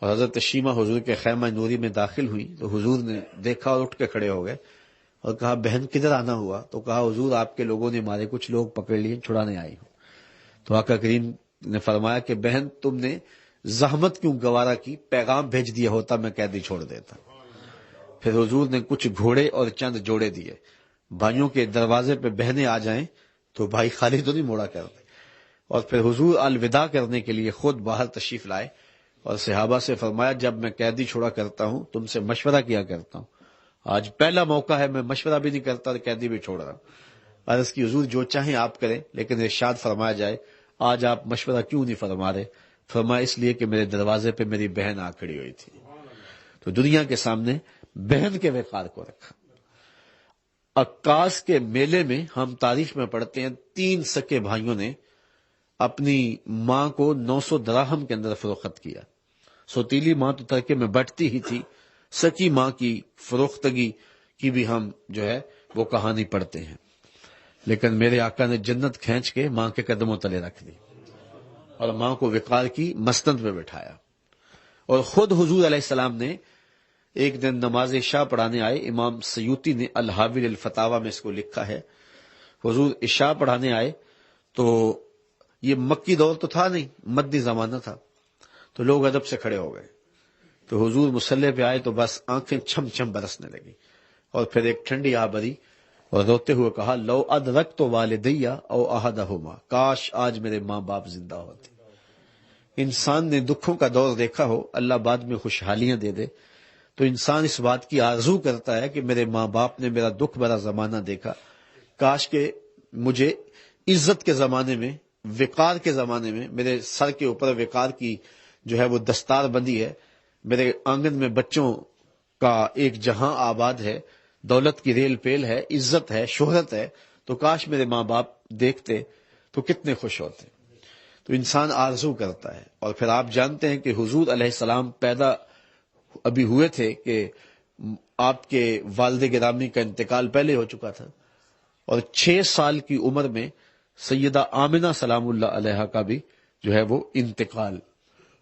اور حضرت شیمہ حضور کے خیمہ نوری میں داخل ہوئی تو حضور نے دیکھا اور اٹھ کے کھڑے ہو گئے اور کہا بہن کدھر آنا ہوا؟ تو کہا حضور آپ کے لوگوں نے مارے، کچھ لوگ پکڑ لیے، چھڑانے آئی ہوں۔ تو آقا کریم نے فرمایا کہ بہن تم نے زحمت کیوں گوارا کی، پیغام بھیج دیا ہوتا میں قیدی چھوڑ دیتا۔ پھر حضور نے کچھ گھوڑے اور چند جوڑے دیے، بھائیوں کے دروازے پہ بہنیں آ جائیں تو بھائی خالی تو نہیں موڑا کرتے۔ اور پھر حضور الوداع کرنے کے لیے خود باہر تشریف لائے اور صحابہ سے فرمایا جب میں قیدی چھوڑا کرتا ہوں تم سے مشورہ کیا کرتا ہوں، آج پہلا موقع ہے میں مشورہ بھی نہیں کرتا اور قیدی بھی چھوڑ رہا ہوں۔ عرض کی حضور جو چاہیں آپ کریں، لیکن ارشاد فرمایا جائے آج آپ مشورہ کیوں نہیں فرما رہے؟ فرمایا اس لیے کہ میرے دروازے پہ میری بہن آ کھڑی ہوئی تھی۔ تو دنیا کے سامنے بہن کے وقار کو رکھا۔ عکاس کے میلے میں ہم تاریخ میں پڑھتے ہیں 3 سکے بھائیوں نے اپنی ماں کو 900 دراہم کے اندر فروخت کیا۔ سوتیلی ماں تو ترکے میں بٹتی ہی تھی، سکی ماں کی فروختگی کی بھی ہم جو ہے وہ کہانی پڑھتے ہیں، لیکن میرے آقا نے جنت کھینچ کے ماں کے قدموں تلے رکھ دی اور ماں کو وقار کی مسند پہ بٹھایا۔ اور خود حضور علیہ السلام نے ایک دن نماز عشاء پڑھانے آئے، امام سیوطی نے الحاوی الفتاوی میں اس کو لکھا ہے، حضور عشاء پڑھانے آئے تو یہ مکی دور تو تھا نہیں، مدنی زمانہ تھا، تو لوگ ادب سے کھڑے ہو گئے. تو حضور مصلی پہ آئے تو بس آنکھیں چھم چھم برسنے لگی, اور پھر ایک ٹھنڈی آ بری اور روتے ہوئے کہا, لو ادرکت والدیہ او احدہما, کاش آج میرے ماں باپ زندہ ہوتے. انسان نے دکھوں کا دور دیکھا ہو, اللہ بعد میں خوشحالیاں دے دے, تو انسان اس بات کی آرزو کرتا ہے کہ میرے ماں باپ نے میرا دکھ بھرا زمانہ دیکھا, کاش کہ مجھے عزت کے زمانے میں, وقار کے زمانے میں, میرے سر کے اوپر وقار کی جو ہے وہ دستار بندی ہے, میرے آنگن میں بچوں کا ایک جہاں آباد ہے, دولت کی ریل پیل ہے, عزت ہے, شہرت ہے, تو کاش میرے ماں باپ دیکھتے تو کتنے خوش ہوتے. تو انسان آرزو کرتا ہے. اور پھر آپ جانتے ہیں کہ حضور علیہ السلام پیدا ابھی ہوئے تھے کہ آپ کے والد گرامی کا انتقال پہلے ہو چکا تھا, اور 6 سال کی عمر میں سیدہ آمنہ سلام اللہ علیہا کا بھی جو ہے وہ انتقال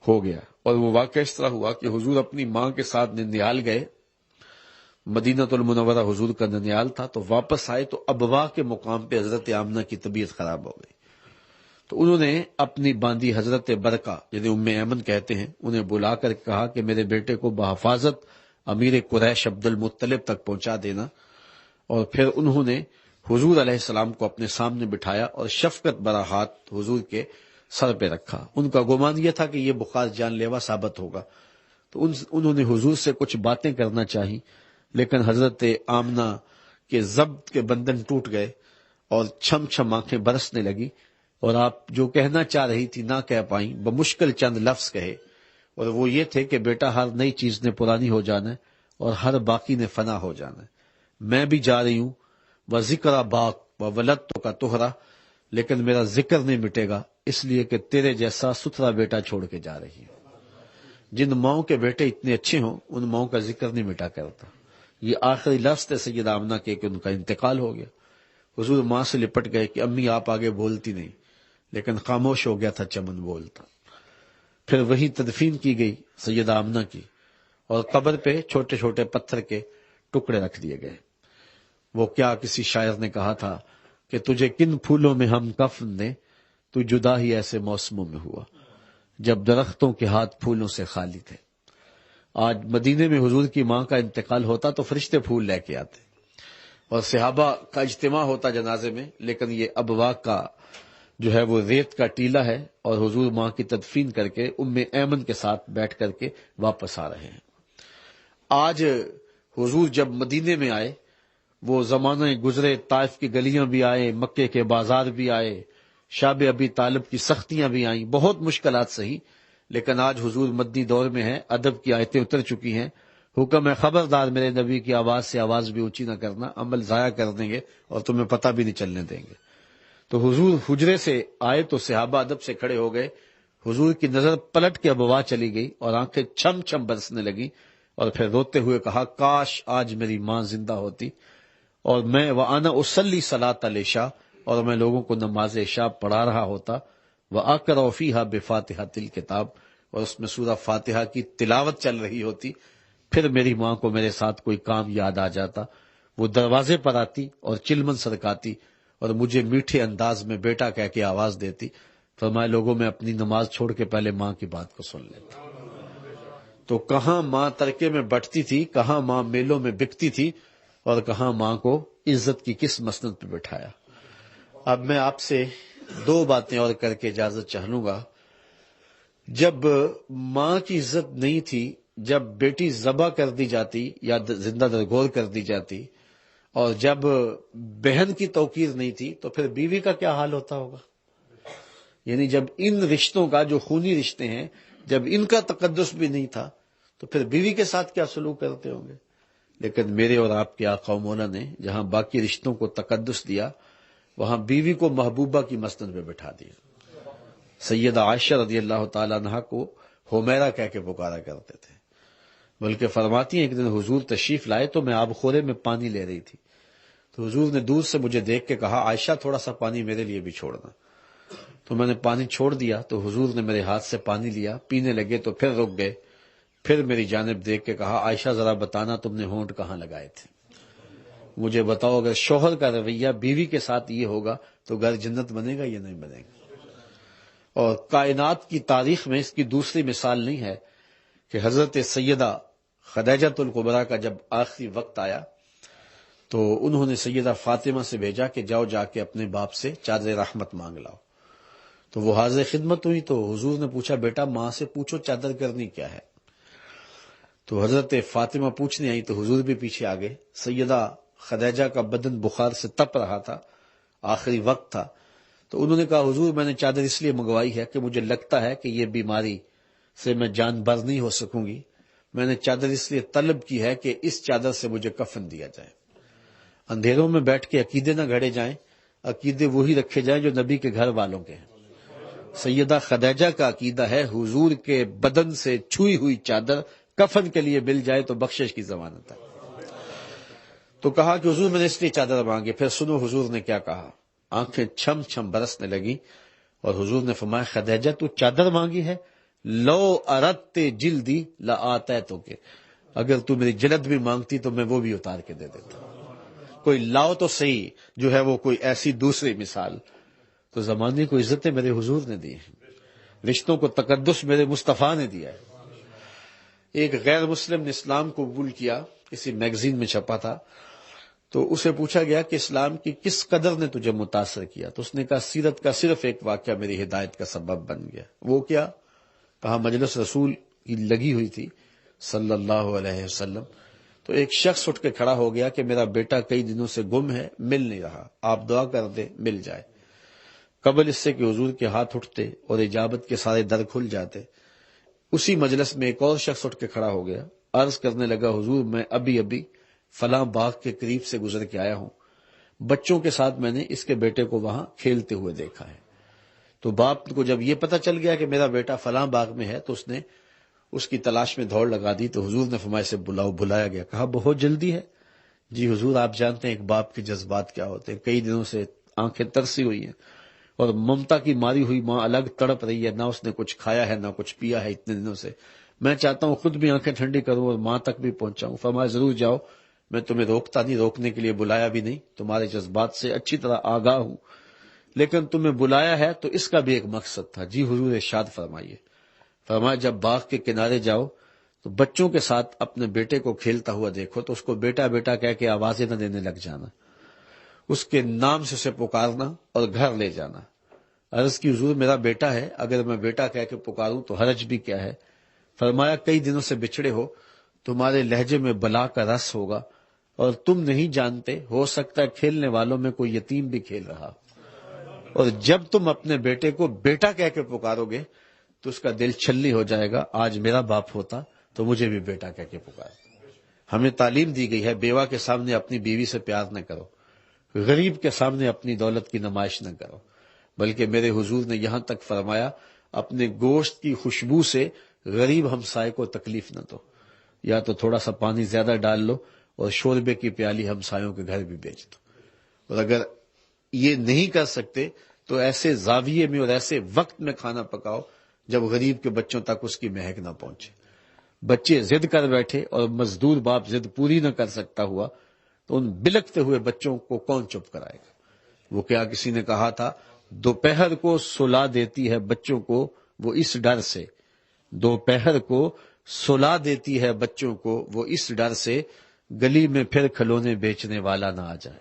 ہو گیا. اور وہ واقعہ اس طرح ہوا کہ حضور اپنی ماں کے ساتھ ننیال گئے, مدینہ المنورہ حضور کا ننیال تھا, تو واپس آئے تو ابوا کے مقام پہ حضرت آمنہ کی طبیعت خراب ہو گئی. تو انہوں نے اپنی باندی حضرت برکہ یعنی ام ایمن کہتے ہیں, انہیں بلا کر کہا کہ میرے بیٹے کو بحفاظت امیر قریش عبد المطلب تک پہنچا دینا. اور پھر انہوں نے حضور علیہ السلام کو اپنے سامنے بٹھایا اور شفقت برا ہاتھ حضور کے سر پہ رکھا. ان کا گمان یہ تھا کہ یہ بخار جان لیوا ثابت ہوگا, تو انہوں نے حضور سے کچھ باتیں کرنا چاہی, لیکن حضرت آمنہ کے ضبط کے بندھن ٹوٹ گئے اور چھم چھم آنکھیں برسنے لگی, اور آپ جو کہنا چاہ رہی تھی نہ کہہ پائیں, بمشکل چند لفظ کہے, اور وہ یہ تھے کہ بیٹا ہر نئی چیز نے پرانی ہو جانا ہے اور ہر باقی نے فنا ہو جانا ہے. میں بھی جا رہی ہوں, و ذکر باق و ولدت کا توہرا, لیکن میرا ذکر نہیں مٹے گا, اس لیے کہ تیرے جیسا ستھرا بیٹا چھوڑ کے جا رہی ہوں. جن ماؤں کے بیٹے اتنے اچھے ہوں ان ماؤں کا ذکر نہیں مٹا کرتا. یہ آخری لفظ تھے سیدہ آمنہ کے کہ ان کا انتقال ہو گیا. حضور ماں سے لپٹ گئے کہ امی آپ آگے بولتی نہیں, لیکن خاموش ہو گیا تھا چمن بولتا. پھر وہی تدفین کی گئی سیدہ آمنہ کی, اور قبر پہ چھوٹے چھوٹے پتھر کے ٹکڑے رکھ دیے گئے. وہ کیا کسی شاعر نے کہا تھا کہ تجھے کن پھولوں میں ہم کفن دیں, تو جدا ہی ایسے موسموں میں ہوا جب درختوں کے ہاتھ پھولوں سے خالی تھے. آج مدینے میں حضور کی ماں کا انتقال ہوتا تو فرشتے پھول لے کے آتے اور صحابہ کا اجتماع ہوتا جنازے میں, لیکن یہ ابوا کا جو ہے وہ ریت کا ٹیلا ہے, اور حضور ماں کی تدفین کر کے ام ایمن کے ساتھ بیٹھ کر کے واپس آ رہے ہیں. آج حضور جب مدینے میں آئے, وہ زمانہ گزرے, طائف کی گلیاں بھی آئے, مکے کے بازار بھی آئے, شاب ابی طالب کی سختیاں بھی آئیں, بہت مشکلات سہی, لیکن آج حضور مدنی دور میں ہے, ادب کی آیتیں اتر چکی ہیں. حکم ہے خبردار میرے نبی کی آواز سے آواز بھی اونچی نہ کرنا, عمل ضائع کر دیں گے اور تمہیں پتہ بھی نہیں چلنے دیں گے. تو حضور حجرے سے آئے تو صحابہ ادب سے کھڑے ہو گئے. حضور کی نظر پلٹ کے ابوا چلی گئی اور آنکھیں چھم چھم برسنے لگی, اور پھر روتے ہوئے کہا, کاش آج میری ماں زندہ ہوتی اور میں وَأَنَا أُصَلِّي صَلَاةَ الْعِشَاء, اور میں لوگوں کو نماز عشاء پڑھا رہا ہوتا, وَأَقْرَأُ فِيهَا بِفَاتِحَةِ الْكِتَابِ, اور اس میں سورہ فاتحہ کی تلاوت چل رہی ہوتی. پھر میری ماں کو میرے ساتھ کوئی کام یاد آ جاتا, وہ دروازے پر آتی اور چلمن سرکاتی اور مجھے میٹھے انداز میں بیٹا کہہ کے آواز دیتی. فرمایا لوگوں میں اپنی نماز چھوڑ کے پہلے ماں کی بات کو سن لیتا. تو کہاں ماں ترکے میں بٹتی تھی, کہاں ماں میلوں میں بکتی تھی, اور کہاں ماں کو عزت کی کس مسند پہ بٹھایا. اب میں آپ سے 2 باتیں اور کر کے اجازت چاہ لوں گا. جب ماں کی عزت نہیں تھی, جب بیٹی ذبح کر دی جاتی یا زندہ درگور کر دی جاتی, اور جب بہن کی توقیر نہیں تھی, تو پھر بیوی کا کیا حال ہوتا ہوگا. یعنی جب ان رشتوں کا جو خونی رشتے ہیں, جب ان کا تقدس بھی نہیں تھا, تو پھر بیوی کے ساتھ کیا سلوک کرتے ہوں گے. لیکن میرے اور آپ کے آقا و مولا نے جہاں باقی رشتوں کو تقدس دیا, وہاں بیوی کو محبوبہ کی مسند پہ بٹھا دیا. سیدہ عائشہ رضی اللہ تعالیٰ عنہا کو حمیرہ کہہ کے پکارا کرتے تھے, بلکہ فرماتی ہیں ایک دن حضور تشریف لائے تو میں آب خورے میں پانی لے رہی تھی, تو حضور نے دور سے مجھے دیکھ کے کہا, عائشہ تھوڑا سا پانی میرے لیے بھی چھوڑنا. تو میں نے پانی چھوڑ دیا, تو حضور نے میرے ہاتھ سے پانی لیا, پینے لگے تو پھر رک گئے, پھر میری جانب دیکھ کے کہا, عائشہ ذرا بتانا تم نے ہونٹ کہاں لگائے تھے, مجھے بتاؤ. اگر شوہر کا رویہ بیوی کے ساتھ یہ ہوگا تو گھر جنت بنے گا یا نہیں بنے گا. اور کائنات کی تاریخ میں اس کی دوسری مثال نہیں ہے کہ حضرت سیدہ خدیجہ الکبریٰ کا جب آخری وقت آیا تو انہوں نے سیدہ فاطمہ سے بھیجا کہ جاؤ جا کے اپنے باپ سے چادر رحمت مانگ لاؤ. تو وہ حاضر خدمت ہوئی تو حضور نے پوچھا بیٹا ماں سے پوچھو چادر کرنی کیا ہے. تو حضرت فاطمہ پوچھنے آئی تو حضور بھی پیچھے آ گئے. سیدہ خدیجہ کا بدن بخار سے تپ رہا تھا، آخری وقت تھا. تو انہوں نے کہا حضور میں نے چادر اس لیے منگوائی ہے کہ مجھے لگتا ہے کہ یہ بیماری سے میں جان بر نہیں ہو سکوں گی. میں نے چادر اس لیے طلب کی ہے کہ اس چادر سے مجھے کفن دیا جائے. اندھیروں میں بیٹھ کے عقیدے نہ گھڑے جائیں، عقیدے وہی رکھے جائیں جو نبی کے گھر والوں کے ہیں. سیدہ خدیجہ کا عقیدہ ہے حضور کے بدن سے چھوئی ہوئی چادر کفن کے لیے مل جائے تو بخشش کی ضمانت ہے. تو کہا کہ حضور میں نے اس لیے چادر مانگی. پھر سنو حضور نے کیا کہا. آنکھیں چھم چھم برسنے لگی اور حضور نے فرمایا خدیجہ تو چادر مانگی ہے، لو اردت جلدی لآتیتک، اگر تو میری جلد بھی مانگتی تو میں وہ بھی اتار کے دے دیتا. کوئی لاؤ تو صحیح جو ہے وہ کوئی ایسی دوسری مثال. تو زمانے کو عزتیں میرے حضور نے دی ہیں، رشتوں کو تقدس میرے مصطفیٰ نے دیا ہے. ایک غیر مسلم نے اسلام کو قبول کیا، کسی میگزین میں چھپا تھا. تو اسے پوچھا گیا کہ اسلام کی کس قدر نے تجھے متاثر کیا. تو اس نے کہا سیرت کا صرف ایک واقعہ میری ہدایت کا سبب بن گیا. وہ کیا؟ کہا مجلس رسول کی لگی ہوئی تھی صلی اللہ علیہ وسلم. تو ایک شخص اٹھ کے کھڑا ہو گیا کہ میرا بیٹا کئی دنوں سے گم ہے، مل نہیں رہا، آپ دعا کر دیں مل جائے. قبل اس سے کہ حضور کے ہاتھ اٹھتے اور اجابت کے سارے در کھل جاتے، اسی مجلس میں ایک اور شخص اٹھ کے کھڑا ہو گیا، عرض کرنے لگا حضور میں ابھی فلاں باغ کے قریب سے گزر کے آیا ہوں، بچوں کے ساتھ میں نے اس کے بیٹے کو وہاں کھیلتے ہوئے دیکھا ہے. تو باپ کو جب یہ پتا چل گیا کہ میرا بیٹا فلاں باغ میں ہے تو اس نے اس کی تلاش میں دوڑ لگا دی. تو حضور نے فرمایا سے بلایا گیا. کہا بہت جلدی ہے. جی حضور آپ جانتے ہیں ایک باپ کے جذبات کیا ہوتے ہیں. کئی دنوں سے آنکھیں ترسی ہوئی ہیں اور ممتا کی ماری ہوئی ماں الگ تڑپ رہی ہے، نہ اس نے کچھ کھایا ہے نہ کچھ پیا ہے اتنے دنوں سے. میں چاہتا ہوں خود بھی آنکھیں ٹھنڈی کروں اور ماں تک بھی پہنچاؤں. فرمایا ضرور جاؤ، میں تمہیں روکتا نہیں، روکنے کے لیے بلایا بھی نہیں، تمہارے جذبات سے اچھی طرح آگاہ ہوں، لیکن تمہیں بلایا ہے تو اس کا بھی ایک مقصد تھا. جی حضور ارشاد فرمائیے. فرمایا جب باغ کے کنارے جاؤ تو بچوں کے ساتھ اپنے بیٹے کو کھیلتا ہوا دیکھو تو اس کو بیٹا بیٹا کہہ کے آوازیں نہ دینے لگ جانا، اس کے نام سے اسے پکارنا اور گھر لے جانا. عرض کی حضور میرا بیٹا ہے، اگر میں بیٹا کہہ کے پکاروں تو حرج بھی کیا ہے. فرمایا کئی دنوں سے بچھڑے ہو، تمہارے لہجے میں بلا کا رس ہوگا اور تم نہیں جانتے، ہو سکتا ہے کھیلنے والوں میں کوئی یتیم بھی کھیل رہا، اور جب تم اپنے بیٹے کو بیٹا کہہ کے پکارو گے تو اس کا دل چھلنی ہو جائے گا. آج میرا باپ ہوتا تو مجھے بھی بیٹا کہہ کے پکار. ہمیں تعلیم دی گئی ہے بیوہ کے سامنے اپنی بیوی سے پیار نہ کرو، غریب کے سامنے اپنی دولت کی نمائش نہ کرو، بلکہ میرے حضور نے یہاں تک فرمایا اپنے گوشت کی خوشبو سے غریب ہمسائے کو تکلیف نہ دو، یا تو تھوڑا سا پانی زیادہ ڈال لو اور شوربے کی پیالی ہمسایوں کے گھر بھی بیچ دو. اور اگر یہ نہیں کر سکتے تو ایسے زاویے میں اور ایسے وقت میں کھانا پکاؤ جب غریب کے بچوں تک اس کی مہک نہ پہنچے. بچے ضد کر بیٹھے اور مزدور باپ ضد پوری نہ کر سکتا ہوا تو ان بلکتے ہوئے بچوں کو کون چپ کرائے گا. وہ کیا کسی نے کہا تھا دوپہر کو سلا دیتی ہے بچوں کو وہ اس ڈر سے، دوپہر کو سلا دیتی ہے بچوں کو وہ اس ڈر سے، گلی میں پھر کھلونے بیچنے والا نہ آ جائے.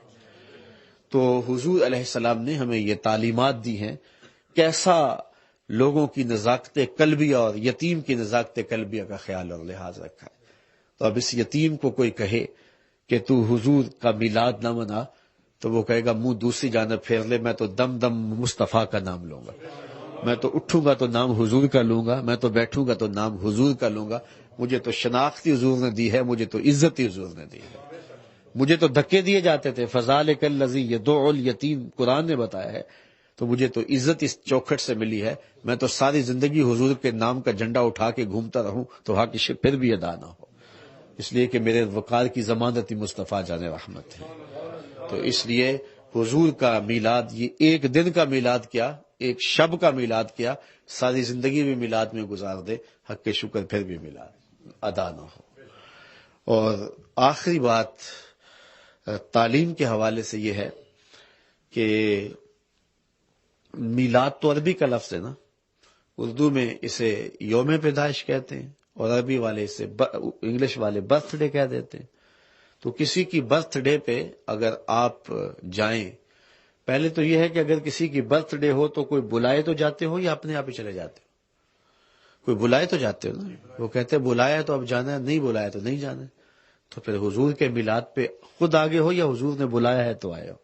تو حضور علیہ السلام نے ہمیں یہ تعلیمات دی ہیں، کیسا لوگوں کی نزاکت قلبیہ اور یتیم کی نزاکت قلبیہ کا خیال اور لحاظ رکھا ہے. تو اب اس یتیم کو کوئی کہے کہ تو حضور کا میلاد نہ منا تو وہ کہے گا منہ دوسری جانب پھیر لے، میں تو دم دم مصطفیٰ کا نام لوں گا، میں تو اٹھوں گا تو نام حضور کا لوں گا، میں تو بیٹھوں گا تو نام حضور کا لوں گا. مجھے تو شناختی حضور نے دی ہے، مجھے تو عزتی حضور نے دی ہے. مجھے تو دھکے دیے جاتے تھے، فذالک الذی یدعو الیتیم قرآن نے بتایا ہے. تو مجھے تو عزت اس چوکھٹ سے ملی ہے، میں تو ساری زندگی حضور کے نام کا جھنڈا اٹھا کے گھومتا رہوں تو حق پھر بھی ادا نہ ہو، اس لیے کہ میرے وقار کی ضمانت ہی مصطفیٰ جان رحمت ہے. تو اس لیے حضور کا میلاد یہ ایک دن کا میلاد کیا، ایک شب کا میلاد کیا، ساری زندگی بھی میلاد میں گزار دے، حق کے شکر پھر بھی میلاد ادا نہ ہو. اور آخری بات تعلیم کے حوالے سے یہ ہے کہ میلاد تو عربی کا لفظ ہے نا، اردو میں اسے یوم پیدائش کہتے ہیں اور عربی والے اسے انگلش والے برتھ ڈے کہہ دیتے ہیں. تو کسی کی برتھ ڈے پہ اگر آپ جائیں، پہلے تو یہ ہے کہ اگر کسی کی برتھ ڈے ہو تو کوئی بلائے تو جاتے ہو یا اپنے آپ ہی چلے جاتے ہو؟ کوئی بلائے تو جاتے ہو نا. وہ کہتے ہیں بلایا تو اب جانا ہے، نہیں بلایا تو نہیں جانا ہے. تو پھر حضور کے میلاد پہ خود آگے ہو یا حضور نے بلایا ہے تو آئے ہو.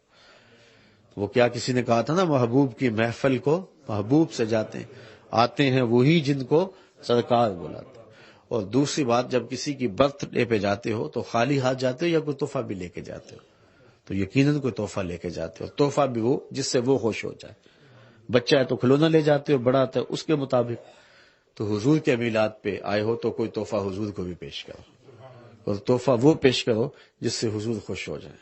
وہ کیا کسی نے کہا تھا نا، محبوب کی محفل کو محبوب سے جاتے ہیں، آتے ہیں وہی جن کو سرکار بلاتے. اور دوسری بات، جب کسی کی برتھ ڈے پہ جاتے ہو تو خالی ہاتھ جاتے ہو یا کوئی تحفہ بھی لے کے جاتے ہو؟ تو یقیناً کوئی تحفہ لے کے جاتے ہو. تحفہ بھی وہ جس سے وہ خوش ہو جائے. بچہ ہے تو کھلونا لے جاتے ہو، بڑا ہے اس کے مطابق. تو حضور کے میلاد پہ آئے ہو تو کوئی تحفہ حضور کو بھی پیش کرو، اور تحفہ وہ پیش کرو جس سے حضور خوش ہو جائے.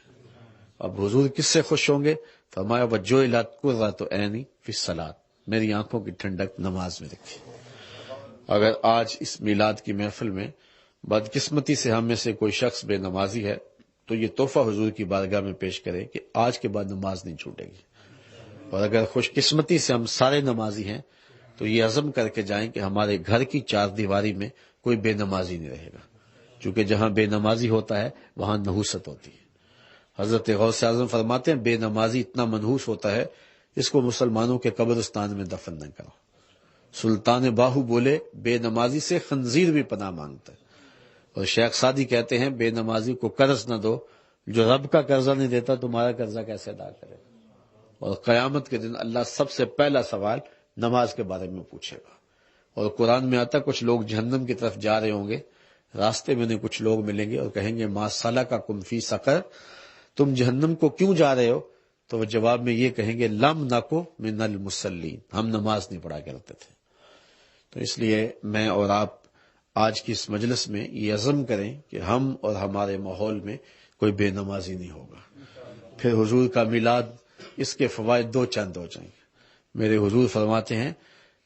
اب حضور کس سے خوش ہوں گے؟ فرمایا وجعلت قرۃ عینی فی الصلاۃ، میری آنکھوں کی ٹھنڈک نماز میں رکھی. اگر آج اس میلاد کی محفل میں بدقسمتی سے ہم میں سے کوئی شخص بے نمازی ہے تو یہ تحفہ حضور کی بارگاہ میں پیش کرے کہ آج کے بعد نماز نہیں چھوٹے گی. اور اگر خوش قسمتی سے ہم سارے نمازی ہیں تو یہ عزم کر کے جائیں کہ ہمارے گھر کی چار دیواری میں کوئی بے نمازی نہیں رہے گا، چونکہ جہاں بے نمازی ہوتا ہے وہاں نحوست ہوتی ہے. حضرت غوث اعظم فرماتے ہیں بے نمازی اتنا منحوس ہوتا ہے اس کو مسلمانوں کے قبرستان میں دفن نہ کرو. سلطان باہو بولے بے نمازی سے خنزیر بھی پناہ مانگتا ہے. اور شیخ سعدی کہتے ہیں بے نمازی کو قرض نہ دو، جو رب کا قرضہ نہیں دیتا تمہارا قرضہ کیسے ادا کرے. اور قیامت کے دن اللہ سب سے پہلا سوال نماز کے بارے میں پوچھے گا. اور قرآن میں آتا کچھ لوگ جہنم کی طرف جا رہے ہوں گے، راستے میں انہیں کچھ لوگ ملیں گے اور کہیں گے ما سلککم فی سقر، تم جہنم کو کیوں جا رہے ہو؟ تو وہ جواب میں یہ کہیں گے لم نکو من المصلین، ہم نماز نہیں پڑھا کرتے تھے. تو اس لیے میں اور آپ آج کی اس مجلس میں یہ عزم کریں کہ ہم اور ہمارے ماحول میں کوئی بے نمازی نہیں ہوگا. پھر حضور کا میلاد، اس کے فوائد دو چند ہو جائیں گے. میرے حضور فرماتے ہیں،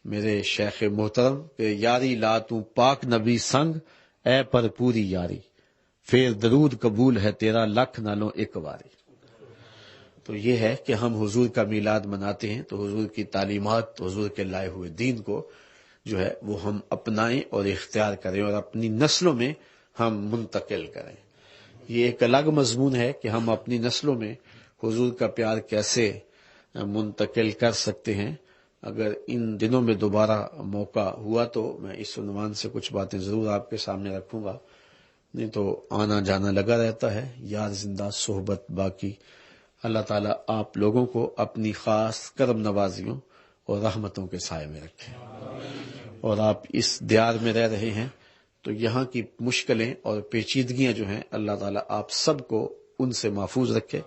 میرے شیخ محترم، کہ یاری لا تو پاک نبی سنگ اے پر پوری یاری، پھر درود قبول ہے تیرا لکھ نالوں ایک واری. تو یہ ہے کہ ہم حضور کا میلاد مناتے ہیں تو حضور کی تعلیمات، حضور کے لائے ہوئے دین کو جو ہے وہ ہم اپنائیں اور اختیار کریں اور اپنی نسلوں میں ہم منتقل کریں. یہ ایک الگ مضمون ہے کہ ہم اپنی نسلوں میں حضور کا پیار کیسے منتقل کر سکتے ہیں. اگر ان دنوں میں دوبارہ موقع ہوا تو میں اس عنوان سے کچھ باتیں ضرور آپ کے سامنے رکھوں گا، نہیں تو آنا جانا لگا رہتا ہے. یار زندہ صحبت باقی. اللہ تعالیٰ آپ لوگوں کو اپنی خاص کرم نوازیوں اور رحمتوں کے سائے میں رکھے. اور آپ اس دیار میں رہ رہے ہیں تو یہاں کی مشکلیں اور پیچیدگیاں جو ہیں اللہ تعالیٰ آپ سب کو ان سے محفوظ رکھے.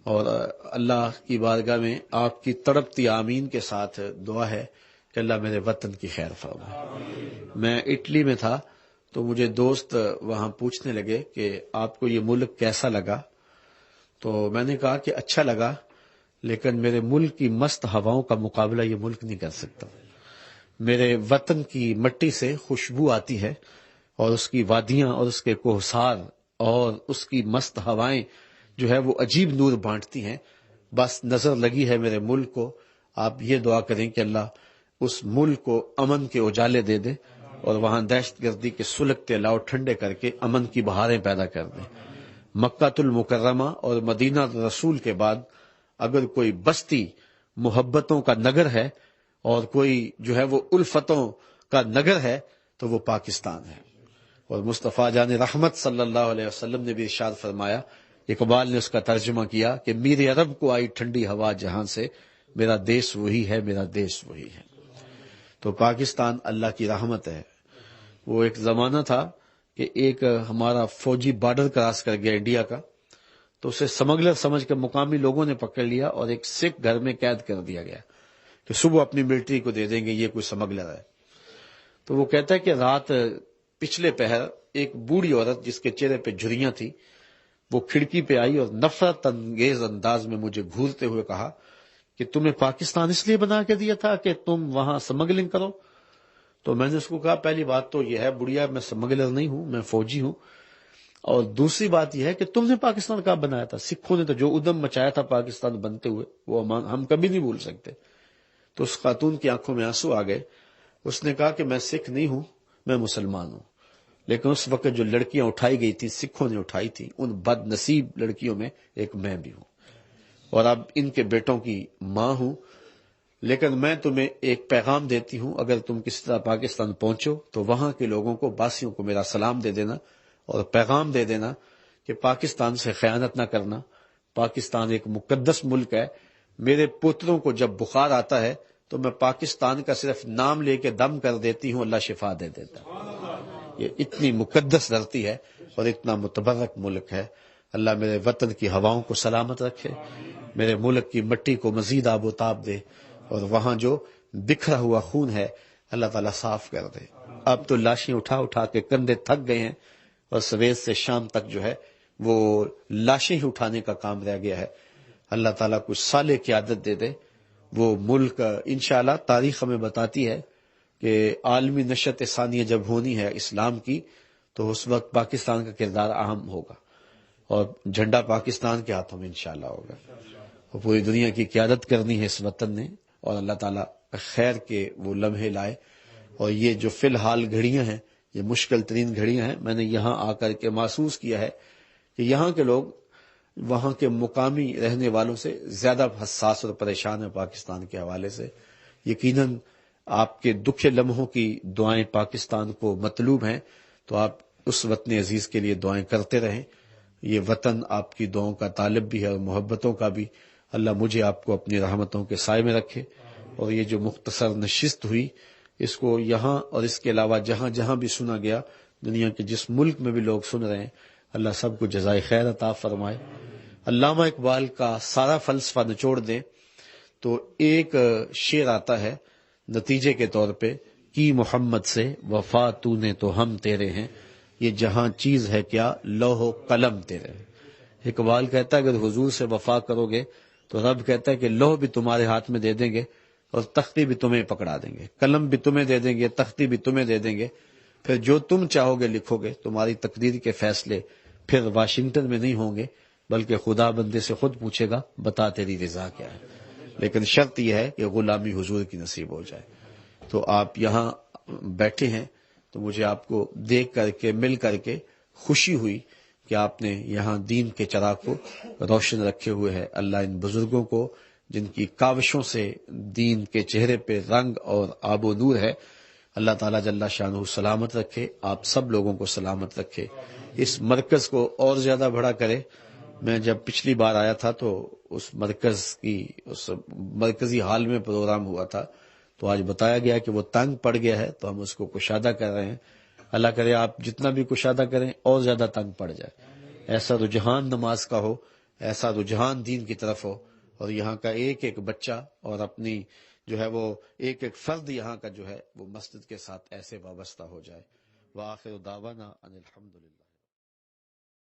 اور اللہ کی بارگاہ میں آپ کی تڑپتی آمین کے ساتھ دعا ہے کہ اللہ میرے وطن کی خیر فرمائے. میں اٹلی میں تھا تو مجھے دوست وہاں پوچھنے لگے کہ آپ کو یہ ملک کیسا لگا؟ تو میں نے کہا کہ اچھا لگا، لیکن میرے ملک کی مست ہواؤں کا مقابلہ یہ ملک نہیں کر سکتا. میرے وطن کی مٹی سے خوشبو آتی ہے اور اس کی وادیاں اور اس کے کوہسار اور اس کی مست ہوائیں جو ہے وہ عجیب نور بانٹتی ہیں. بس نظر لگی ہے میرے ملک کو. آپ یہ دعا کریں کہ اللہ اس ملک کو امن کے اجالے دے دے اور وہاں دہشت گردی کے سلگتے لاؤ ٹھنڈے کر کے امن کی بہاریں پیدا کر دے. مکہ المکرمہ اور مدینہ رسول کے بعد اگر کوئی بستی محبتوں کا نگر ہے اور کوئی جو ہے وہ الفتوں کا نگر ہے تو وہ پاکستان ہے. اور مصطفیٰ جان رحمت صلی اللہ علیہ وسلم نے بھی ارشاد فرمایا، اقبال نے اس کا ترجمہ کیا کہ میرے عرب کو آئی ٹھنڈی ہوا جہاں سے، میرا دیش وہی ہے، میرا دیش وہی ہے. تو پاکستان اللہ کی رحمت ہے. وہ ایک زمانہ تھا کہ ایک ہمارا فوجی بارڈر کراس کر گیا انڈیا کا، تو اسے سمگلر سمجھ کے مقامی لوگوں نے پکڑ لیا اور ایک سکھ گھر میں قید کر دیا گیا کہ صبح اپنی ملٹری کو دے دیں گے، یہ کوئی سمگلر ہے. تو وہ کہتا ہے کہ رات پچھلے پہر ایک بوڑھی عورت جس کے چہرے پہ جھریاں تھی وہ کھڑکی پہ آئی اور نفرت انگیز انداز میں مجھے گھورتے ہوئے کہا کہ تمہیں پاکستان اس لیے بنا کے دیا تھا کہ تم وہاں سمگلنگ کرو. تو میں نے اس کو کہا پہلی بات تو یہ ہے بڑھیا، میں سمگلر نہیں ہوں، میں فوجی ہوں. اور دوسری بات یہ ہے کہ تم نے پاکستان کہاں بنایا تھا؟ سکھوں نے تو جو ادم مچایا تھا پاکستان بنتے ہوئے وہ ہم کبھی نہیں بھول سکتے. تو اس خاتون کی آنکھوں میں آنسو آ گئے اس نے کہا کہ میں سکھ نہیں ہوں، میں مسلمان ہوں، لیکن اس وقت جو لڑکیاں اٹھائی گئی تھی سکھوں نے اٹھائی تھی، ان بد نصیب لڑکیوں میں ایک میں بھی ہوں، اور اب ان کے بیٹوں کی ماں ہوں، لیکن میں تمہیں ایک پیغام دیتی ہوں، اگر تم کسی طرح پاکستان پہنچو تو وہاں کے لوگوں کو، باسیوں کو میرا سلام دے دینا اور پیغام دے دینا کہ پاکستان سے خیانت نہ کرنا، پاکستان ایک مقدس ملک ہے، میرے پوتروں کو جب بخار آتا ہے تو میں پاکستان کا صرف نام لے کے دم کر دیتی ہوں، اللہ شفا دے دیتا ہے۔ یہ اتنی مقدس دھرتی ہے اور اتنا متبرک ملک ہے۔ اللہ میرے وطن کی ہواؤں کو سلامت رکھے، میرے ملک کی مٹی کو مزید آب و تاب دے، اور وہاں جو بکھرا ہوا خون ہے اللہ تعالیٰ صاف کر دے۔ اب تو لاشیں اٹھا اٹھا کے کندھے تھک گئے ہیں، اور صبح سے شام تک جو ہے وہ لاشیں ہی اٹھانے کا کام رہ گیا ہے۔ اللہ تعالیٰ کچھ صالح کی عادت دے دے، وہ ملک انشاءاللہ تاریخ ہمیں بتاتی ہے کہ عالمی نشت ثانیہ جب ہونی ہے اسلام کی تو اس وقت پاکستان کا کردار اہم ہوگا، اور جھنڈا پاکستان کے ہاتھوں میں انشاءاللہ ہوگا، اور پوری دنیا کی قیادت کرنی ہے اس وطن نے، اور اللہ تعالیٰ خیر کے وہ لمحے لائے۔ اور یہ جو فی الحال گھڑیاں ہیں، یہ مشکل ترین گھڑیاں ہیں، میں نے یہاں آ کر کے محسوس کیا ہے کہ یہاں کے لوگ وہاں کے مقامی رہنے والوں سے زیادہ حساس اور پریشان ہیں پاکستان کے حوالے سے۔ یقیناً آپ کے دکھ لمحوں کی دعائیں پاکستان کو مطلوب ہیں، تو آپ اس وطن عزیز کے لیے دعائیں کرتے رہیں۔ یہ وطن آپ کی دعاؤں کا طالب بھی ہے اور محبتوں کا بھی۔ اللہ مجھے آپ کو اپنی رحمتوں کے سائے میں رکھے، اور یہ جو مختصر نشست ہوئی اس کو یہاں اور اس کے علاوہ جہاں جہاں بھی سنا گیا، دنیا کے جس ملک میں بھی لوگ سن رہے ہیں، اللہ سب کو جزائے خیر عطا فرمائے۔ علامہ اقبال کا سارا فلسفہ نچوڑ دیں تو ایک شعر آتا ہے نتیجے کے طور پہ، کی محمد سے وفا تو نے تو ہم تیرے ہیں، یہ جہاں چیز ہے کیا لوح و قلم تیرے ہیں۔ اقبال کہتا ہے اگر حضور سے وفا کرو گے تو رب کہتا ہے کہ لوح بھی تمہارے ہاتھ میں دے دیں گے، اور تختی بھی تمہیں پکڑا دیں گے، قلم بھی تمہیں دے دیں گے، تختی بھی تمہیں دے دیں گے، پھر جو تم چاہو گے لکھو گے۔ تمہاری تقدیر کے فیصلے پھر واشنگٹن میں نہیں ہوں گے، بلکہ خدا بندے سے خود پوچھے گا بتا تیری رضا کیا ہے، لیکن شرط یہ ہے کہ غلامی حضور کی نصیب ہو جائے۔ تو آپ یہاں بیٹھے ہیں تو مجھے آپ کو دیکھ کر کے، مل کر کے خوشی ہوئی کہ آپ نے یہاں دین کے چراغ کو روشن رکھے ہوئے ہے۔ اللہ ان بزرگوں کو جن کی کاوشوں سے دین کے چہرے پہ رنگ اور آب و نور ہے، اللہ تعالیٰ جل شانہ سلامت رکھے، آپ سب لوگوں کو سلامت رکھے، اس مرکز کو اور زیادہ بڑا کرے۔ میں جب پچھلی بار آیا تھا تو اس مرکزی حال میں پروگرام ہوا تھا، تو آج بتایا گیا کہ وہ تنگ پڑ گیا ہے، تو ہم اس کو کشادہ کر رہے ہیں۔ اللہ کرے آپ جتنا بھی کشادہ کریں اور زیادہ تنگ پڑ جائے، ایسا رجحان نماز کا ہو، ایسا رجحان دین کی طرف ہو، اور یہاں کا ایک ایک بچہ اور اپنی جو ہے وہ ایک ایک فرد یہاں کا جو ہے وہ مسجد کے ساتھ ایسے وابستہ ہو جائے۔ وآخر دعوانا ان الحمدللہ۔